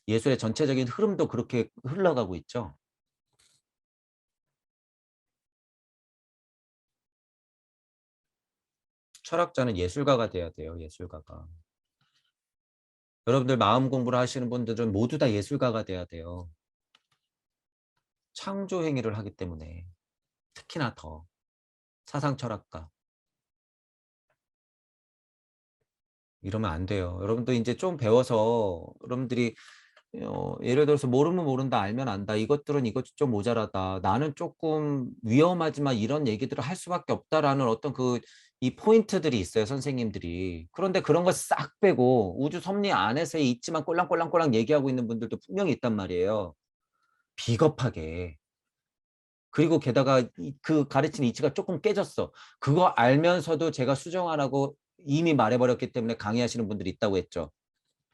예술의 전체적인 흐름도 그렇게 흘러가고 있죠. 철학자는 예술가가 돼야 돼요, 예술가가. 여러분들 마음 공부를 하시는 분들은 모두 다 예술가가 돼야 돼요. 창조 행위를 하기 때문에. 특히나 더. 사상 철학가. 이러면 안 돼요. 여러분들 이제 좀 배워서 여러분들이 예를 들어서 모르면 모른다, 알면 안다. 이것들은 이것 좀 모자라다. 나는 조금 위험하지만 이런 얘기들을 할 수밖에 없다라는 어떤 이 포인트들이 있어요, 선생님들이. 그런데 그런 거 싹 빼고 우주 섭리 안에서 있지만 꼴랑꼴랑꼴랑 얘기하고 있는 분들도 분명히 있단 말이에요. 비겁하게. 그리고 게다가 그 가르치는 이치가 조금 깨졌어. 그거 알면서도 제가 수정 안 하고 이미 말해버렸기 때문에 강의하시는 분들이 있다고 했죠.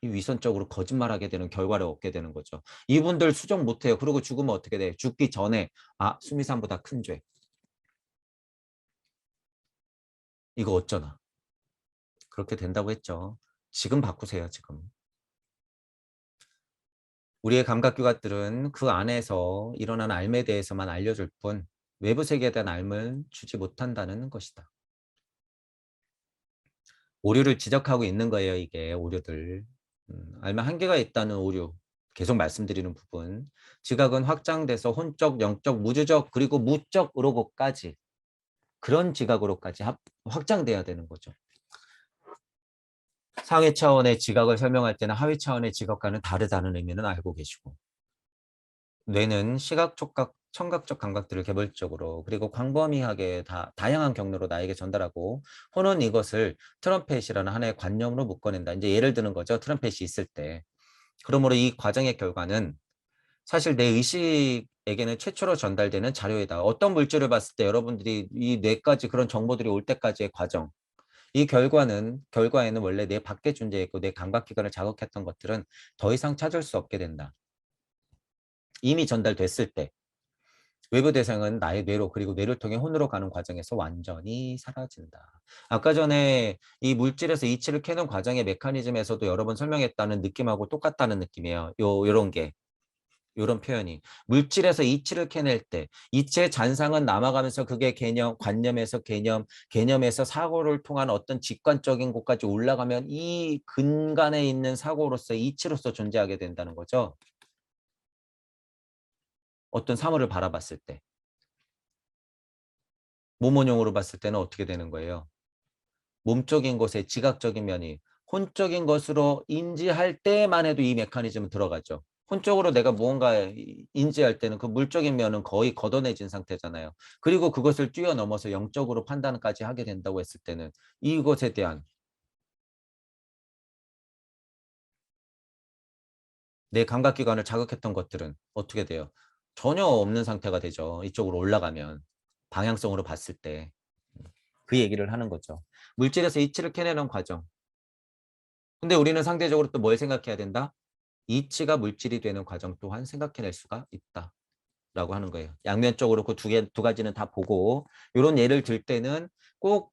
이 위선적으로 거짓말하게 되는 결과를 얻게 되는 거죠. 이분들 수정 못해요. 그리고 죽으면 어떻게 돼? 죽기 전에 수미산보다 큰 죄. 이거 어쩌나. 그렇게 된다고 했죠. 지금 바꾸세요. 지금. 우리의 감각규각들은 그 안에서 일어난 알에 대해서만 알려줄 뿐 외부 세계에 대한 알을 주지 못한다는 것이다. 오류를 지적하고 있는 거예요. 이게 오류들. 알면 한계가 있다는 오류. 계속 말씀드리는 부분. 지각은 확장돼서 혼적, 영적, 무주적 그리고 무적으로까지 그런 지각으로까지 확장돼야 되는 거죠. 상위 차원의 지각을 설명할 때는 하위 차원의 지각과는 다르다는 의미는 알고 계시고 뇌는 시각, 촉각, 청각적 감각들을 개별적으로 그리고 광범위하게 다양한 경로로 나에게 전달하고 혼은 이것을 트럼펫이라는 하나의 관념으로 묶어낸다. 이제 예를 드는 거죠. 트럼펫이 있을 때. 그러므로 이 과정의 결과는 사실 내 의식에게는 최초로 전달되는 자료이다. 어떤 물질을 봤을 때 여러분들이 이 뇌까지 그런 정보들이 올 때까지의 과정. 이 결과에는 원래 내 밖에 존재했고 내 감각기관을 자극했던 것들은 더 이상 찾을 수 없게 된다. 이미 전달됐을 때 외부 대상은 나의 뇌로 그리고 뇌를 통해 혼으로 가는 과정에서 완전히 사라진다. 아까 전에 이 물질에서 이치를 캐는 과정의 메커니즘에서도 여러 번 설명했다는 느낌하고 똑같다는 느낌이에요. 요런 게. 요런 표현이. 물질에서 이치를 캐낼 때 이치의 잔상은 남아가면서 그게 개념, 관념에서 개념, 개념에서 사고를 통한 어떤 직관적인 곳까지 올라가면 이 근간에 있는 사고로서 이치로서 존재하게 된다는 거죠. 어떤 사물을 바라봤을 때. 모모용으로 봤을 때는 어떻게 되는 거예요? 몸적인 것의 지각적인 면이 혼적인 것으로 인지할 때만 해도 이 메커니즘은 들어가죠. 혼적으로 내가 무언가 인지할 때는 그 물적인 면은 거의 걷어내진 상태잖아요. 그리고 그것을 뛰어넘어서 영적으로 판단까지 하게 된다고 했을 때는 이것에 대한 내 감각기관을 자극했던 것들은 어떻게 돼요? 전혀 없는 상태가 되죠. 이쪽으로 올라가면 방향성으로 봤을 때. 그 얘기를 하는 거죠. 물질에서 이치를 캐내는 과정. 근데 우리는 상대적으로 또 뭘 생각해야 된다? 이치가 물질이 되는 과정 또한 생각해낼 수가 있다라고 하는 거예요. 양면적으로 그 두 가지는 다 보고 이런 예를 들 때는 꼭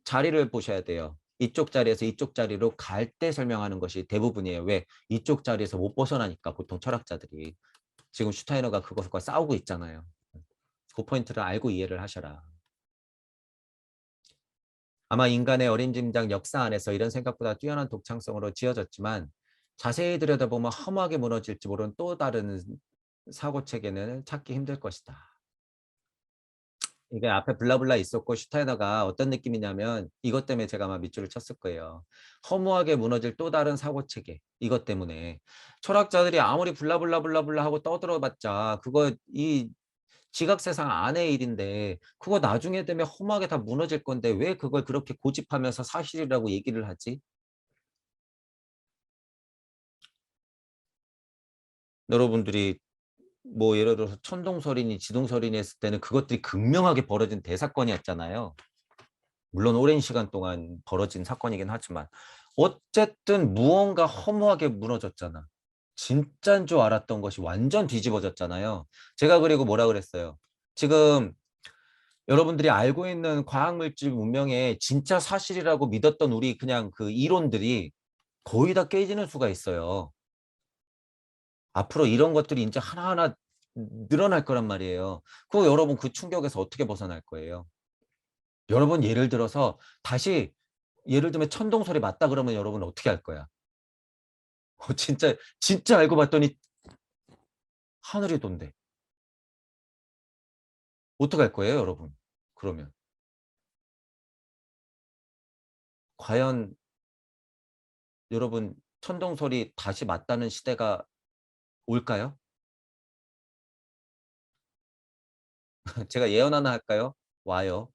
자리를 보셔야 돼요. 이쪽 자리에서 이쪽 자리로 갈 때 설명하는 것이 대부분이에요. 왜? 이쪽 자리에서 못 벗어나니까 보통 철학자들이. 지금 슈타이너가 그것과 싸우고 있잖아요. 그 포인트를 알고 이해를 하셔라. 아마 인간의 어림짐작 역사 안에서 이런 생각보다 뛰어난 독창성으로 지어졌지만 자세히 들여다보면 허무하게 무너질지 모르는 또 다른 사고체계는 찾기 힘들 것이다. 이게 앞에 블라블라 있었고 슈타이너가 어떤 느낌이냐면 이것 때문에 제가 아마 밑줄을 쳤을 거예요. 허무하게 무너질 또 다른 사고체계. 이것 때문에. 철학자들이 아무리 블라블라블라블라 하고 떠들어봤자 그거 이 지각세상 안의 일인데 그거 나중에 되면 허무하게 다 무너질 건데 왜 그걸 그렇게 고집하면서 사실이라고 얘기를 하지? 여러분들이 뭐 예를 들어서 천동설이니 지동설이니 했을 때는 그것들이 극명하게 벌어진 대사건이었잖아요. 물론 오랜 시간 동안 벌어진 사건이긴 하지만 어쨌든 무언가 허무하게 무너졌잖아. 진짜인 줄 알았던 것이 완전 뒤집어졌잖아요. 제가 그리고 뭐라 그랬어요. 지금 여러분들이 알고 있는 과학물질 문명의 진짜 사실이라고 믿었던 우리 그냥 그 이론들이 거의 다 깨지는 수가 있어요. 앞으로 이런 것들이 이제 하나하나 늘어날 거란 말이에요. 그거 여러분 그 충격에서 어떻게 벗어날 거예요? 여러분 예를 들어서 다시 예를 들면 천동설이 맞다 그러면 여러분 어떻게 할 거야? 진짜 알고 봤더니 하늘이 돈대. 어떻게 할 거예요, 여러분? 그러면 과연 여러분 천동설이 다시 맞다는 시대가 올까요? 제가 예언 하나 할까요? 와요.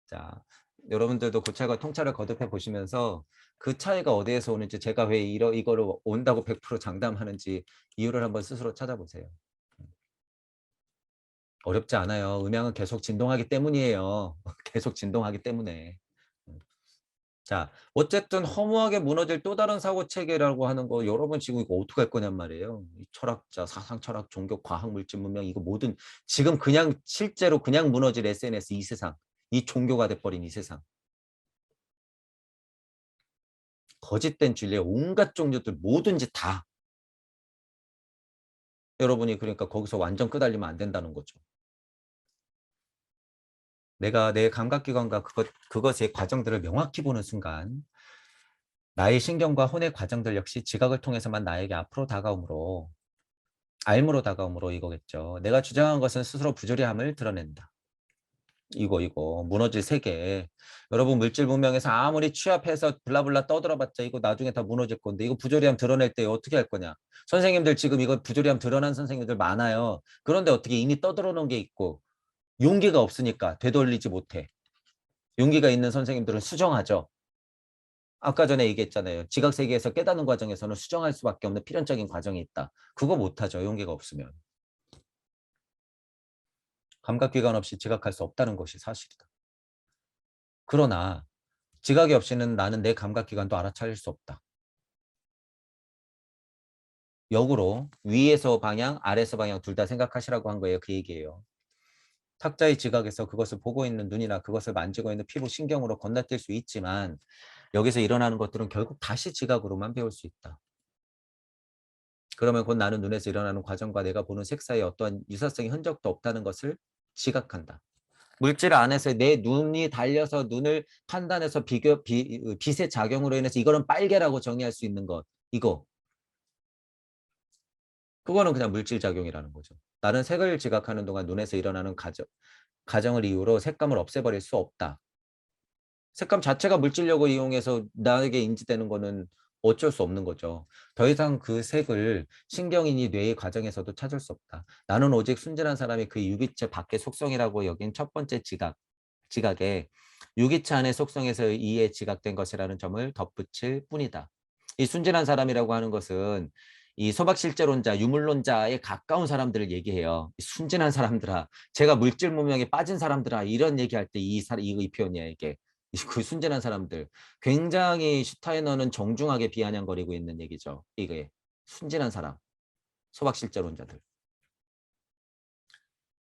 자, 여러분들도 고찰과 통찰을 거듭해 보시면서 그 차이가 어디에서 오는지 제가 왜 이거를 온다고 100% 장담하는지 이유를 한번 스스로 찾아보세요. 어렵지 않아요. 음양은 계속 진동하기 때문이에요. 계속 진동하기 때문에. 자, 어쨌든 허무하게 무너질 또 다른 사고 체계라고 하는 거 여러분 지금 이거 어떻게 할 거냔 말이에요. 이 철학자, 사상 철학, 종교, 과학, 물질, 문명 이거 모든 지금 그냥 실제로 그냥 무너질 SNS 이 세상, 이 종교가 돼버린 이 세상. 거짓된 진리의 온갖 종교들 뭐든지 다 여러분이 그러니까 거기서 완전 끄달리면 안 된다는 거죠. 내가 내 감각기관과 그것의 과정들을 명확히 보는 순간 나의 신경과 혼의 과정들 역시 지각을 통해서만 나에게 앞으로 다가오므로 알므로 다가오므로 이거겠죠. 내가 주장한 것은 스스로 부조리함을 드러낸다. 이거 무너질 세계. 여러분 물질 문명에서 아무리 취합해서 블라블라 떠들어봤자 이거 나중에 다 무너질 건데 이거 부조리함 드러낼 때 어떻게 할 거냐. 선생님들 지금 이거 부조리함 드러난 선생님들 많아요. 그런데 어떻게 이미 떠들어 놓은 게 있고 용기가 없으니까 되돌리지 못해. 용기가 있는 선생님들은 수정하죠. 아까 전에 얘기했잖아요. 지각세계에서 깨닫는 과정에서는 수정할 수밖에 없는 필연적인 과정이 있다. 그거 못하죠. 용기가 없으면. 감각기관 없이 지각할 수 없다는 것이 사실이다. 그러나 지각이 없이는 나는 내 감각기관도 알아차릴 수 없다. 역으로 위에서 방향, 아래에서 방향 둘 다 생각하시라고 한 거예요. 그 얘기예요. 탁자의 지각에서 그것을 보고 있는 눈이나 그것을 만지고 있는 피부, 신경으로 건너뛸 수 있지만 여기서 일어나는 것들은 결국 다시 지각으로만 배울 수 있다. 그러면 곧 나는 눈에서 일어나는 과정과 내가 보는 색 사이에 어떠한 유사성의 흔적도 없다는 것을 지각한다. 물질 안에서 내 눈이 달려서 눈을 판단해서 빛의 작용으로 인해서 이거는 빨개라고 정의할 수 있는 것. 그거는 그냥 물질 작용이라는 거죠. 나는 색을 지각하는 동안 눈에서 일어나는 과정을 이유로 색감을 없애버릴 수 없다. 색감 자체가 물질력을 이용해서 나에게 인지되는 거는 어쩔 수 없는 거죠. 더 이상 그 색을 신경이니 뇌의 과정에서도 찾을 수 없다. 나는 오직 순진한 사람이 그 유기체 밖의 속성이라고 여긴 첫 번째 지각에 유기체 안의 속성에서 이에 지각된 것이라는 점을 덧붙일 뿐이다. 이 순진한 사람이라고 하는 것은 이 소박실제론자, 유물론자에 가까운 사람들을 얘기해요. 순진한 사람들아, 제가 물질 문명에 빠진 사람들아 이런 얘기할 때 이 표현이야 이게. 그 순진한 사람들. 굉장히 슈타이너는 정중하게 비아냥거리고 있는 얘기죠. 이게 순진한 사람, 소박실제론자들.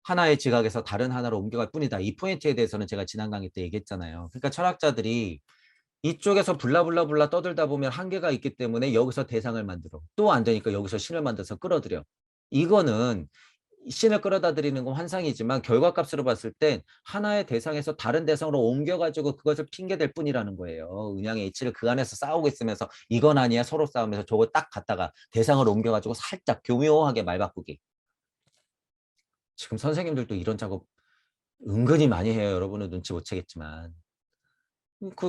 하나의 지각에서 다른 하나로 옮겨갈 뿐이다. 이 포인트에 대해서는 제가 지난 강의 때 얘기했잖아요. 그러니까 철학자들이 이쪽에서 블라블라블라 떠들다 보면 한계가 있기 때문에 여기서 대상을 만들어. 또 안 되니까 여기서 신을 만들어서 끌어들여. 이거는 신을 끌어다 드리는 건 환상이지만 결과값으로 봤을 땐 하나의 대상에서 다른 대상으로 옮겨가지고 그것을 핑계댈 뿐이라는 거예요. 음양의 이치를 그 안에서 싸우고 있으면서 이건 아니야 서로 싸우면서 저거 딱 갖다가 대상을 옮겨가지고 살짝 교묘하게 말 바꾸기. 지금 선생님들도 이런 작업 은근히 많이 해요. 여러분은 눈치 못 채겠지만.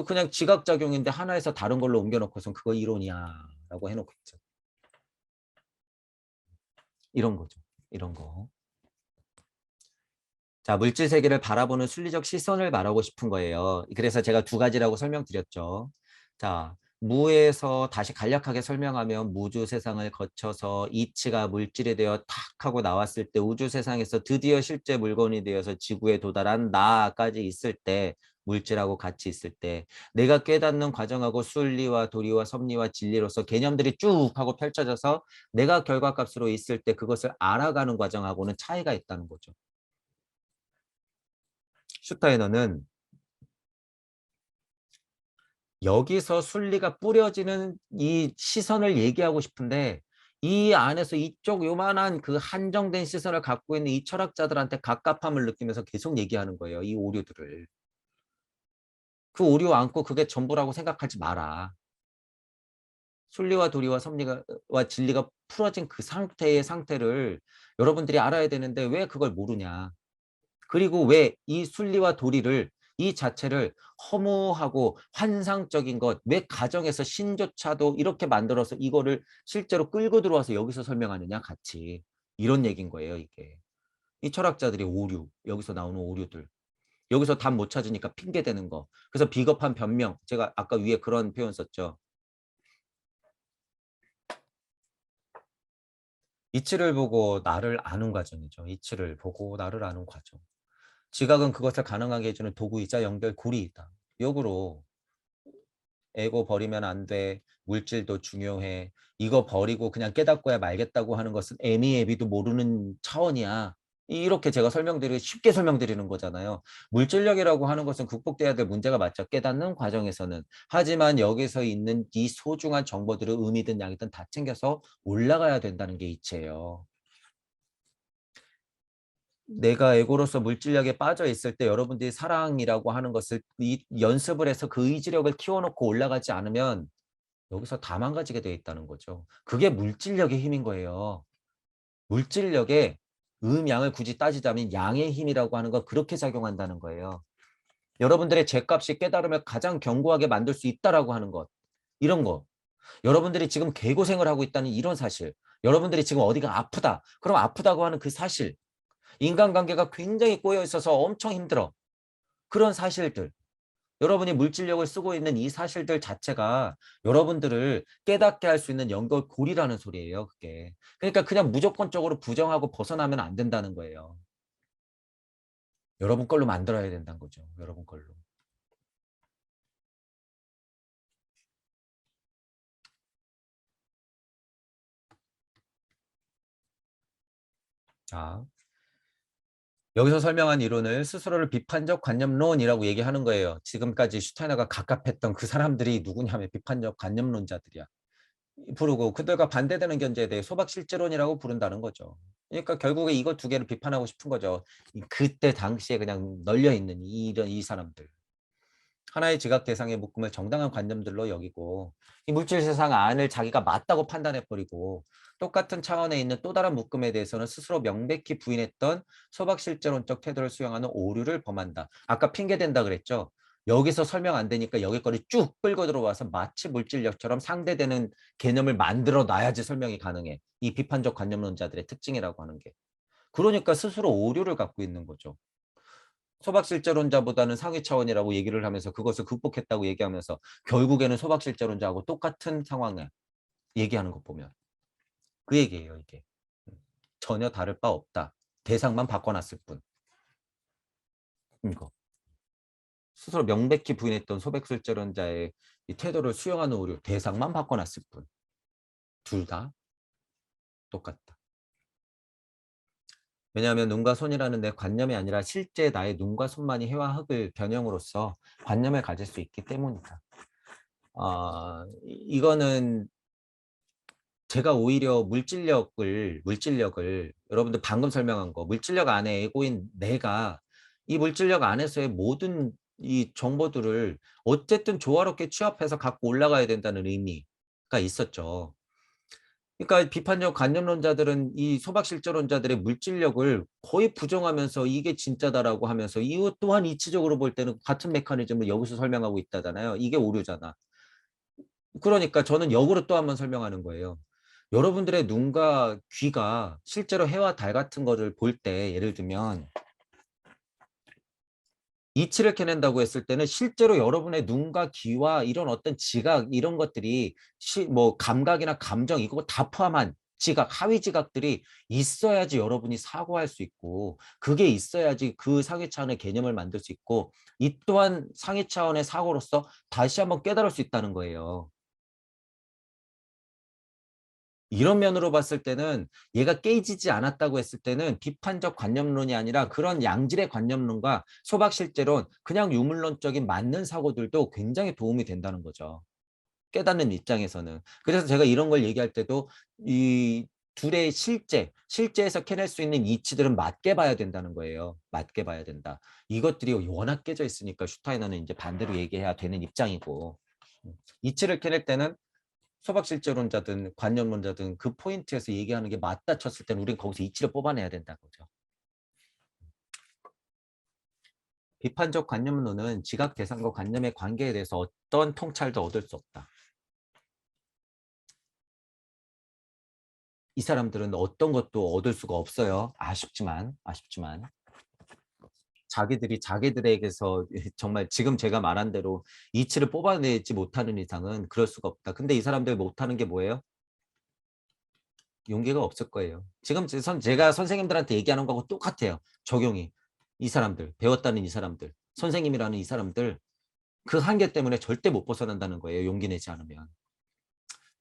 그냥 지각작용인데 하나에서 다른 걸로 옮겨놓고선 그거 이론이야 라고 해놓고 있죠. 이런 거죠. 이런 거. 자, 물질 세계를 바라보는 순리적 시선을 말하고 싶은 거예요. 그래서 제가 두 가지라고 설명드렸죠. 자, 무에서 다시 간략하게 설명하면 무주 세상을 거쳐서 이치가 물질이 되어 탁 하고 나왔을 때 우주 세상에서 드디어 실제 물건이 되어서 지구에 도달한 나까지 있을 때 물질하고 같이 있을 때 내가 깨닫는 과정하고 순리와 도리와 섭리와 진리로서 개념들이 쭉 하고 펼쳐져서 내가 결과값으로 있을 때 그것을 알아가는 과정하고는 차이가 있다는 거죠. 슈타이너는 여기서 순리가 뿌려지는 이 시선을 얘기하고 싶은데 이 안에서 이쪽 요만한 그 한정된 시선을 갖고 있는 이 철학자들한테 갑갑함을 느끼면서 계속 얘기하는 거예요. 이 오류들을. 그 오류 안고 그게 전부라고 생각하지 마라. 순리와 도리와 섭리가 와 진리가 풀어진 그 상태의 상태를 여러분들이 알아야 되는데 왜 그걸 모르냐. 그리고 왜 이 순리와 도리를 이 자체를 허무하고 환상적인 것, 왜 가정에서 신조차도 이렇게 만들어서 이거를 실제로 끌고 들어와서 여기서 설명하느냐 같이. 이런 얘기인 거예요 이게. 이 철학자들의 오류, 여기서 나오는 오류들. 여기서 답 못 찾으니까 핑계대는 거. 그래서 비겁한 변명. 제가 아까 위에 그런 표현 썼죠. 이치를 보고 나를 아는 과정이죠. 이치를 보고 나를 아는 과정. 지각은 그것을 가능하게 해주는 도구이자 연결고리이다. 역으로 에고 버리면 안 돼. 물질도 중요해. 이거 버리고 그냥 깨닫고야 말겠다고 하는 것은 애미애비도 모르는 차원이야. 이렇게 제가 쉽게 설명드리는 거잖아요. 물질력이라고 하는 것은 극복돼야 될 문제가 맞죠. 깨닫는 과정에서는. 하지만 여기서 있는 이 소중한 정보들을 음이든 양이든 다 챙겨서 올라가야 된다는 게 이치예요. 내가 에고로서 물질력에 빠져 있을 때 여러분들이 사랑이라고 하는 것을 연습을 해서 그 의지력을 키워놓고 올라가지 않으면 여기서 다 망가지게 되어 있다는 거죠. 그게 물질력의 힘인 거예요. 물질력의 양을 굳이 따지자면 양의 힘이라고 하는 거 그렇게 작용한다는 거예요. 여러분들의 죄값이 깨달으면 가장 견고하게 만들 수 있다라고 하는 것. 이런 거. 여러분들이 지금 개고생을 하고 있다는 이런 사실. 여러분들이 지금 어디가 아프다. 그럼 아프다고 하는 그 사실. 인간관계가 굉장히 꼬여 있어서 엄청 힘들어. 그런 사실들. 여러분이 물질력을 쓰고 있는 이 사실들 자체가 여러분들을 깨닫게 할 수 있는 연결고리라는 소리예요. 그게. 그러니까 그냥 무조건적으로 부정하고 벗어나면 안 된다는 거예요. 여러분 걸로 만들어야 된다는 거죠. 여러분 걸로. 자, 여기서 설명한 이론을 스스로를 비판적 관념론이라고 얘기하는 거예요. 지금까지 슈타이너가 갑갑했던 그 사람들이 누구냐면 비판적 관념론자들이야. 부르고 그들과 반대되는 견제에 대해 소박실제론이라고 부른다는 거죠. 그러니까 결국에 이거 두 개를 비판하고 싶은 거죠. 그때 당시에 그냥 널려있는 이 사람들. 하나의 지각 대상의 묶음을 정당한 관념들로 여기고 이 물질 세상 안을 자기가 맞다고 판단해버리고 똑같은 차원에 있는 또 다른 묶음에 대해서는 스스로 명백히 부인했던 소박실제론적 태도를 수용하는 오류를 범한다. 아까 핑계댄다 그랬죠. 여기서 설명 안 되니까 여기 거를 쭉 끌고 들어와서 마치 물질력처럼 상대되는 개념을 만들어 놔야지 설명이 가능해. 이 비판적 관념론자들의 특징이라고 하는 게. 그러니까 스스로 오류를 갖고 있는 거죠. 소박실제론자보다는 상위 차원이라고 얘기를 하면서 그것을 극복했다고 얘기하면서 결국에는 소박실제론자하고 똑같은 상황을 얘기하는 것 보면 그 얘기예요, 이게. 전혀 다를 바 없다. 대상만 바꿔놨을 뿐. 이거. 스스로 명백히 부인했던 소박실제론자의 이 태도를 수용하는 오류, 대상만 바꿔놨을 뿐. 둘 다 똑같다. 왜냐하면 눈과 손이라는 내 관념이 아니라 실제 나의 눈과 손만이 해와 흙을 변형으로써 관념을 가질 수 있기 때문이다. 이거는 제가 오히려 물질력을 여러분들 방금 설명한 거 물질력 안에 에고인 내가 이 물질력 안에서의 모든 이 정보들을 어쨌든 조화롭게 취합해서 갖고 올라가야 된다는 의미가 있었죠. 그러니까 비판적 관념론자들은 이 소박실제론자들의 물질력을 거의 부정하면서 이게 진짜다라고 하면서 이것 또한 이치적으로 볼 때는 같은 메커니즘을 여기서 설명하고 있다잖아요. 이게 오류잖아. 그러니까 저는 역으로 또 한 번 설명하는 거예요. 여러분들의 눈과 귀가 실제로 해와 달 같은 거를 볼 때 예를 들면 이치를 캐낸다고 했을 때는 실제로 여러분의 눈과 귀와 이런 어떤 지각 이런 것들이 뭐 감각이나 감정 이거 다 포함한 지각, 하위 지각들이 있어야지 여러분이 사고할 수 있고 그게 있어야지 그 상위 차원의 개념을 만들 수 있고 이 또한 상위 차원의 사고로서 다시 한번 깨달을 수 있다는 거예요. 이런 면으로 봤을 때는 얘가 깨지지 않았다고 했을 때는 비판적 관념론이 아니라 그런 양질의 관념론과 소박실제론 그냥 유물론적인 맞는 사고들도 굉장히 도움이 된다는 거죠. 깨닫는 입장에서는. 그래서 제가 이런 걸 얘기할 때도 이 둘의 실제에서 캐낼 수 있는 이치들은 맞게 봐야 된다는 거예요. 맞게 봐야 된다. 이것들이 워낙 깨져 있으니까 슈타이너는 이제 반대로 얘기해야 되는 입장이고 이치를 캐낼 때는 소박실제론자든 관념론자든 그 포인트에서 얘기하는 게 맞다 쳤을 때는 우린 거기서 이치를 뽑아내야 된다는 거죠. 비판적 관념론은 지각 대상과 관념의 관계에 대해서 어떤 통찰도 얻을 수 없다. 이 사람들은 어떤 것도 얻을 수가 없어요. 아쉽지만 자기들이 자기들에게서 정말 지금 제가 말한 대로 이치를 뽑아내지 못하는 이상은 그럴 수가 없다. 근데 이 사람들 못하는 게 뭐예요? 용기가 없을 거예요. 지금 제가 선생님들한테 얘기하는 거하고 똑같아요. 적용이. 이 사람들, 배웠다는 이 사람들, 선생님이라는 이 사람들 그 한계 때문에 절대 못 벗어난다는 거예요. 용기 내지 않으면.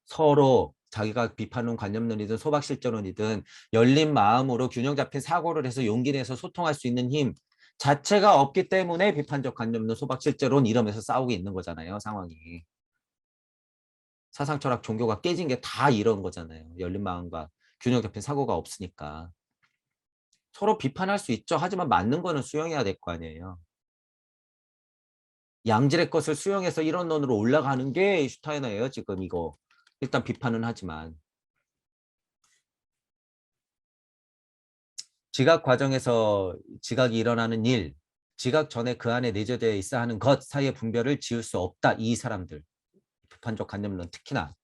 서로 자기가 비판론 관념론이든 소박실전론이든 열린 마음으로 균형 잡힌 사고를 해서 용기 내서 소통할 수 있는 힘 자체가 없기 때문에 비판적 관념론 소박실제론 이러면서 싸우고 있는 거잖아요. 상황이. 사상 철학 종교가 깨진 게 다 이런 거잖아요. 열린 마음과 균형 잡힌 사고가 없으니까. 서로 비판할 수 있죠. 하지만 맞는 거는 수용해야 될 거 아니에요. 양질의 것을 수용해서 이런론으로 올라가는 게 슈타이너예요. 지금 이거. 일단 비판은 하지만. 지각 과정에서 지각이 일어나는 일, 지각 전에 그 안에 내재되어 있어야 하는 것 사이의 분별을 지을 수 없다. 이 사람들. 비판적 관념론 특히나.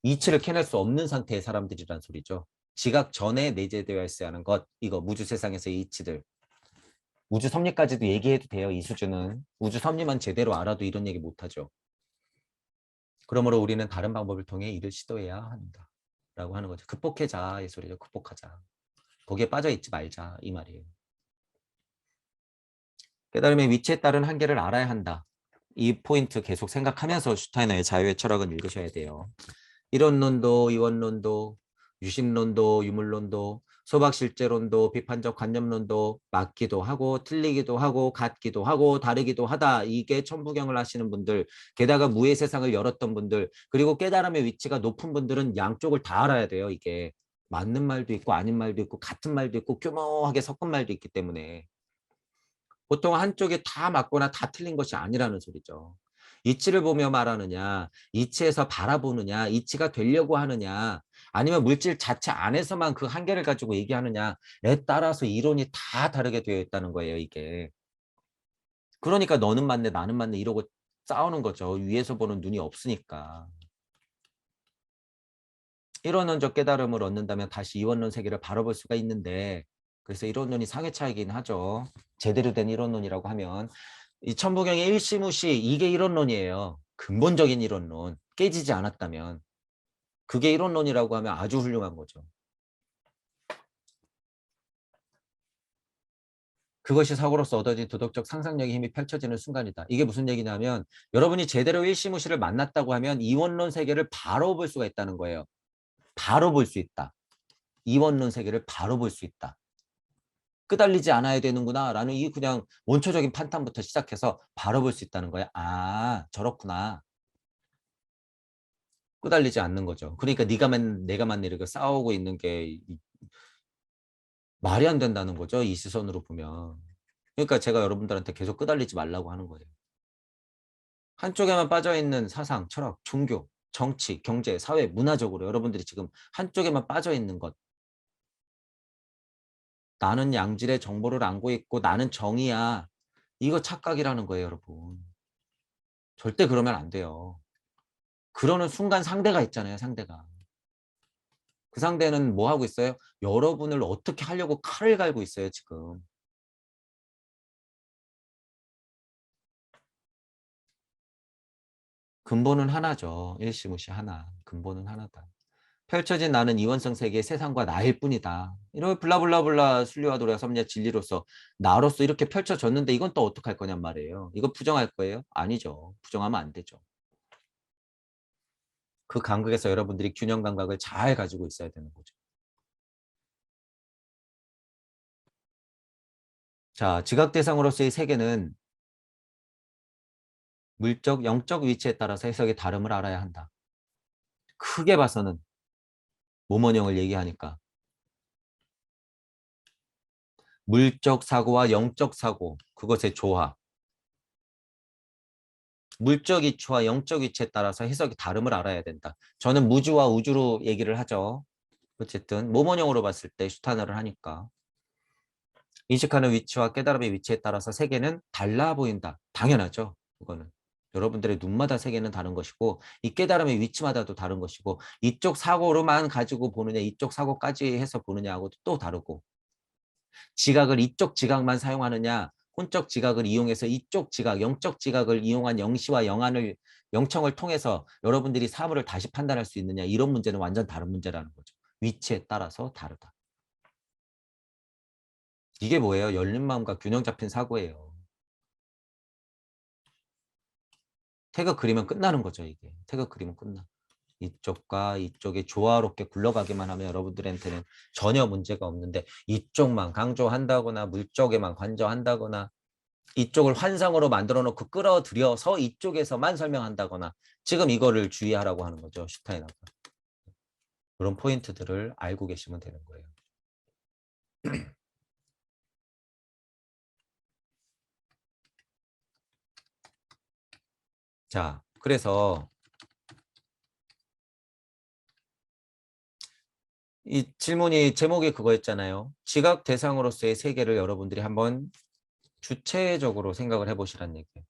이치를 캐낼 수 없는 상태의 사람들이란 소리죠. 지각 전에 내재되어 있어야 하는 것. 이거 무주 세상에서의 이치들. 우주 섭리까지도 얘기해도 돼요. 이 수준은. 우주 섭리만 제대로 알아도 이런 얘기 못하죠. 그러므로 우리는 다른 방법을 통해 이를 시도해야 한다. 라고 하는 거죠. 극복해자 이 소리죠. 극복하자. 거기에 빠져 있지 말자 이 말이에요. 깨달음의 위치에 따른 한계를 알아야 한다. 이 포인트 계속 생각하면서 슈타이너의 자유의 철학은 읽으셔야 돼요. 이론론도 이원론도 유심론도 유물론도 소박실제론도 비판적 관념론도 맞기도 하고 틀리기도 하고 같기도 하고 다르기도 하다. 이게 천부경을 하시는 분들 게다가 무의 세상을 열었던 분들 그리고 깨달음의 위치가 높은 분들은 양쪽을 다 알아야 돼요. 이게 맞는 말도 있고 아닌 말도 있고 같은 말도 있고 교묘하게 섞은 말도 있기 때문에 보통 한쪽이 다 맞거나 다 틀린 것이 아니라는 소리죠. 이치를 보며 말하느냐, 이치에서 바라보느냐, 이치가 되려고 하느냐, 아니면 물질 자체 안에서만 그 한계를 가지고 얘기하느냐에 따라서 이론이 다 다르게 되어 있다는 거예요, 이게. 그러니까 너는 맞네, 나는 맞네 이러고 싸우는 거죠. 위에서 보는 눈이 없으니까. 일원론적 깨달음을 얻는다면 다시 이원론 세계를 바라볼 수가 있는데 그래서 이론론이 상해차이긴 하죠. 제대로 된 이론론이라고 하면 이 천부경의 일시무시 이게 이론론이에요. 근본적인 이론론. 깨지지 않았다면. 그게 이론론이라고 하면 아주 훌륭한 거죠. 그것이 사고로서 얻어진 도덕적 상상력의 힘이 펼쳐지는 순간이다. 이게 무슨 얘기냐면 여러분이 제대로 일시무시를 만났다고 하면 이원론 세계를 바로 볼 수가 있다는 거예요. 바로 볼 수 있다. 이원론 세계를 바로 볼 수 있다. 끄달리지 않아야 되는구나 라는 이 그냥 원초적인 판단부터 시작해서 바로 볼 수 있다는 거야. 아 저렇구나. 끄달리지 않는 거죠. 그러니까 네가만 내가만 이렇게 싸우고 있는 게 말이 안 된다는 거죠. 이 시선으로 보면. 그러니까 제가 여러분들한테 계속 끄달리지 말라고 하는 거예요. 한쪽에만 빠져있는 사상, 철학, 종교, 정치, 경제, 사회, 문화적으로 여러분들이 지금 한쪽에만 빠져있는 것. 나는 양질의 정보를 안고 있고 나는 정의야. 이거 착각이라는 거예요, 여러분. 절대 그러면 안 돼요. 그러는 순간 상대가 있잖아요, 상대가. 그 상대는 뭐 하고 있어요? 여러분을 어떻게 하려고 칼을 갈고 있어요, 지금. 근본은 하나죠. 일시무시 하나. 근본은 하나다. 펼쳐진 나는 이원성 세계의 세상과 나일 뿐이다. 이런 블라블라블라 순리와 도래와 섭리와 진리로서 나로서 이렇게 펼쳐졌는데 이건 또 어떡할 거냔 말이에요. 이거 부정할 거예요? 아니죠. 부정하면 안 되죠. 그 간극에서 여러분들이 균형 감각을 잘 가지고 있어야 되는 거죠. 자, 지각 대상으로서의 세계는 물적, 영적 위치에 따라서 해석의 다름을 알아야 한다. 크게 봐서는 모모형을 얘기하니까 물적 사고와 영적 사고, 그것의 조화. 물적 이치와 영적 이치에 따라서 해석이 다름을 알아야 된다. 저는 무주와 우주로 얘기를 하죠. 어쨌든 모모형으로 봤을 때 슈타너를 하니까 인식하는 위치와 깨달음의 위치에 따라서 세계는 달라 보인다. 당연하죠. 그거는. 여러분들의 눈마다 세계는 다른 것이고 이 깨달음의 위치마다도 다른 것이고 이쪽 사고로만 가지고 보느냐 이쪽 사고까지 해서 보느냐하고도 또 다르고 지각을 이쪽 지각만 사용하느냐 혼적 지각을 이용해서 이쪽 지각, 영적 지각을 이용한 영시와 영안을 영청을 통해서 여러분들이 사물을 다시 판단할 수 있느냐 이런 문제는 완전 다른 문제라는 거죠. 위치에 따라서 다르다. 이게 뭐예요? 열린 마음과 균형 잡힌 사고예요. 태극 그리면 끝나는 거죠, 이게. 태극 그리면 끝나. 이쪽과 이쪽이 조화롭게 굴러가기만 하면 여러분들한테는 전혀 문제가 없는데 이쪽만 강조한다거나 물쪽에만 관저한다거나 이쪽을 환상으로 만들어 놓고 끌어들여서 이쪽에서만 설명한다거나 지금 이거를 주의하라고 하는 거죠. 슈타이너가. 그런 포인트들을 알고 계시면 되는 거예요. 자, 그래서 이 질문이 제목이 그거였잖아요. 지각 대상으로서의 세계를 여러분들이 한번 주체적으로 생각을 해보시라는 얘기예요.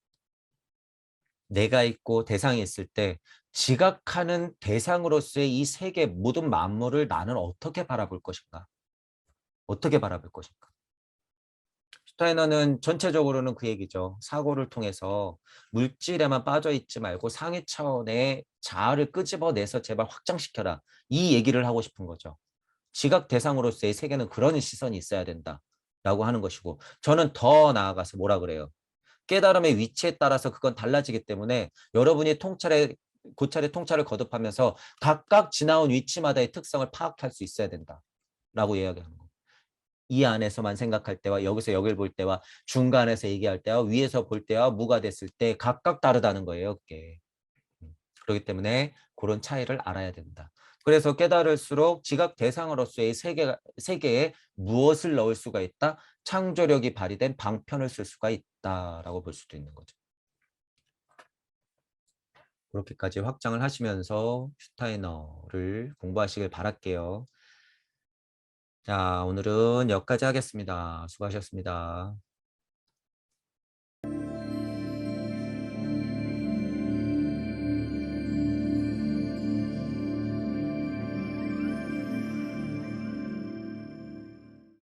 내가 있고 대상이 있을 때 지각하는 대상으로서의 이 세계 모든 만물을 나는 어떻게 바라볼 것인가? 어떻게 바라볼 것인가? 슈타이너는 전체적으로는 그 얘기죠. 사고를 통해서 물질에만 빠져 있지 말고 상위 차원의 자아를 끄집어내서 제발 확장시켜라. 이 얘기를 하고 싶은 거죠. 지각 대상으로서의 세계는 그런 시선이 있어야 된다라고 하는 것이고 저는 더 나아가서 뭐라 그래요? 깨달음의 위치에 따라서 그건 달라지기 때문에 여러분이 고찰의 통찰을 거듭하면서 각각 지나온 위치마다의 특성을 파악할 수 있어야 된다라고 이야기하는 거예요. 이 안에서만 생각할 때와 여기서 여길 볼 때와 중간에서 얘기할 때와 위에서 볼 때와 무가 됐을 때 각각 다르다는 거예요. 그게. 그렇기 때문에 그런 차이를 알아야 된다. 그래서 깨달을수록 지각 대상으로서의 세계에 무엇을 넣을 수가 있다? 창조력이 발휘된 방편을 쓸 수가 있다라고 볼 수도 있는 거죠. 그렇게까지 확장을 하시면서 슈타이너를 공부하시길 바랄게요. 자, 오늘은 여기까지 하겠습니다. 수고하셨습니다.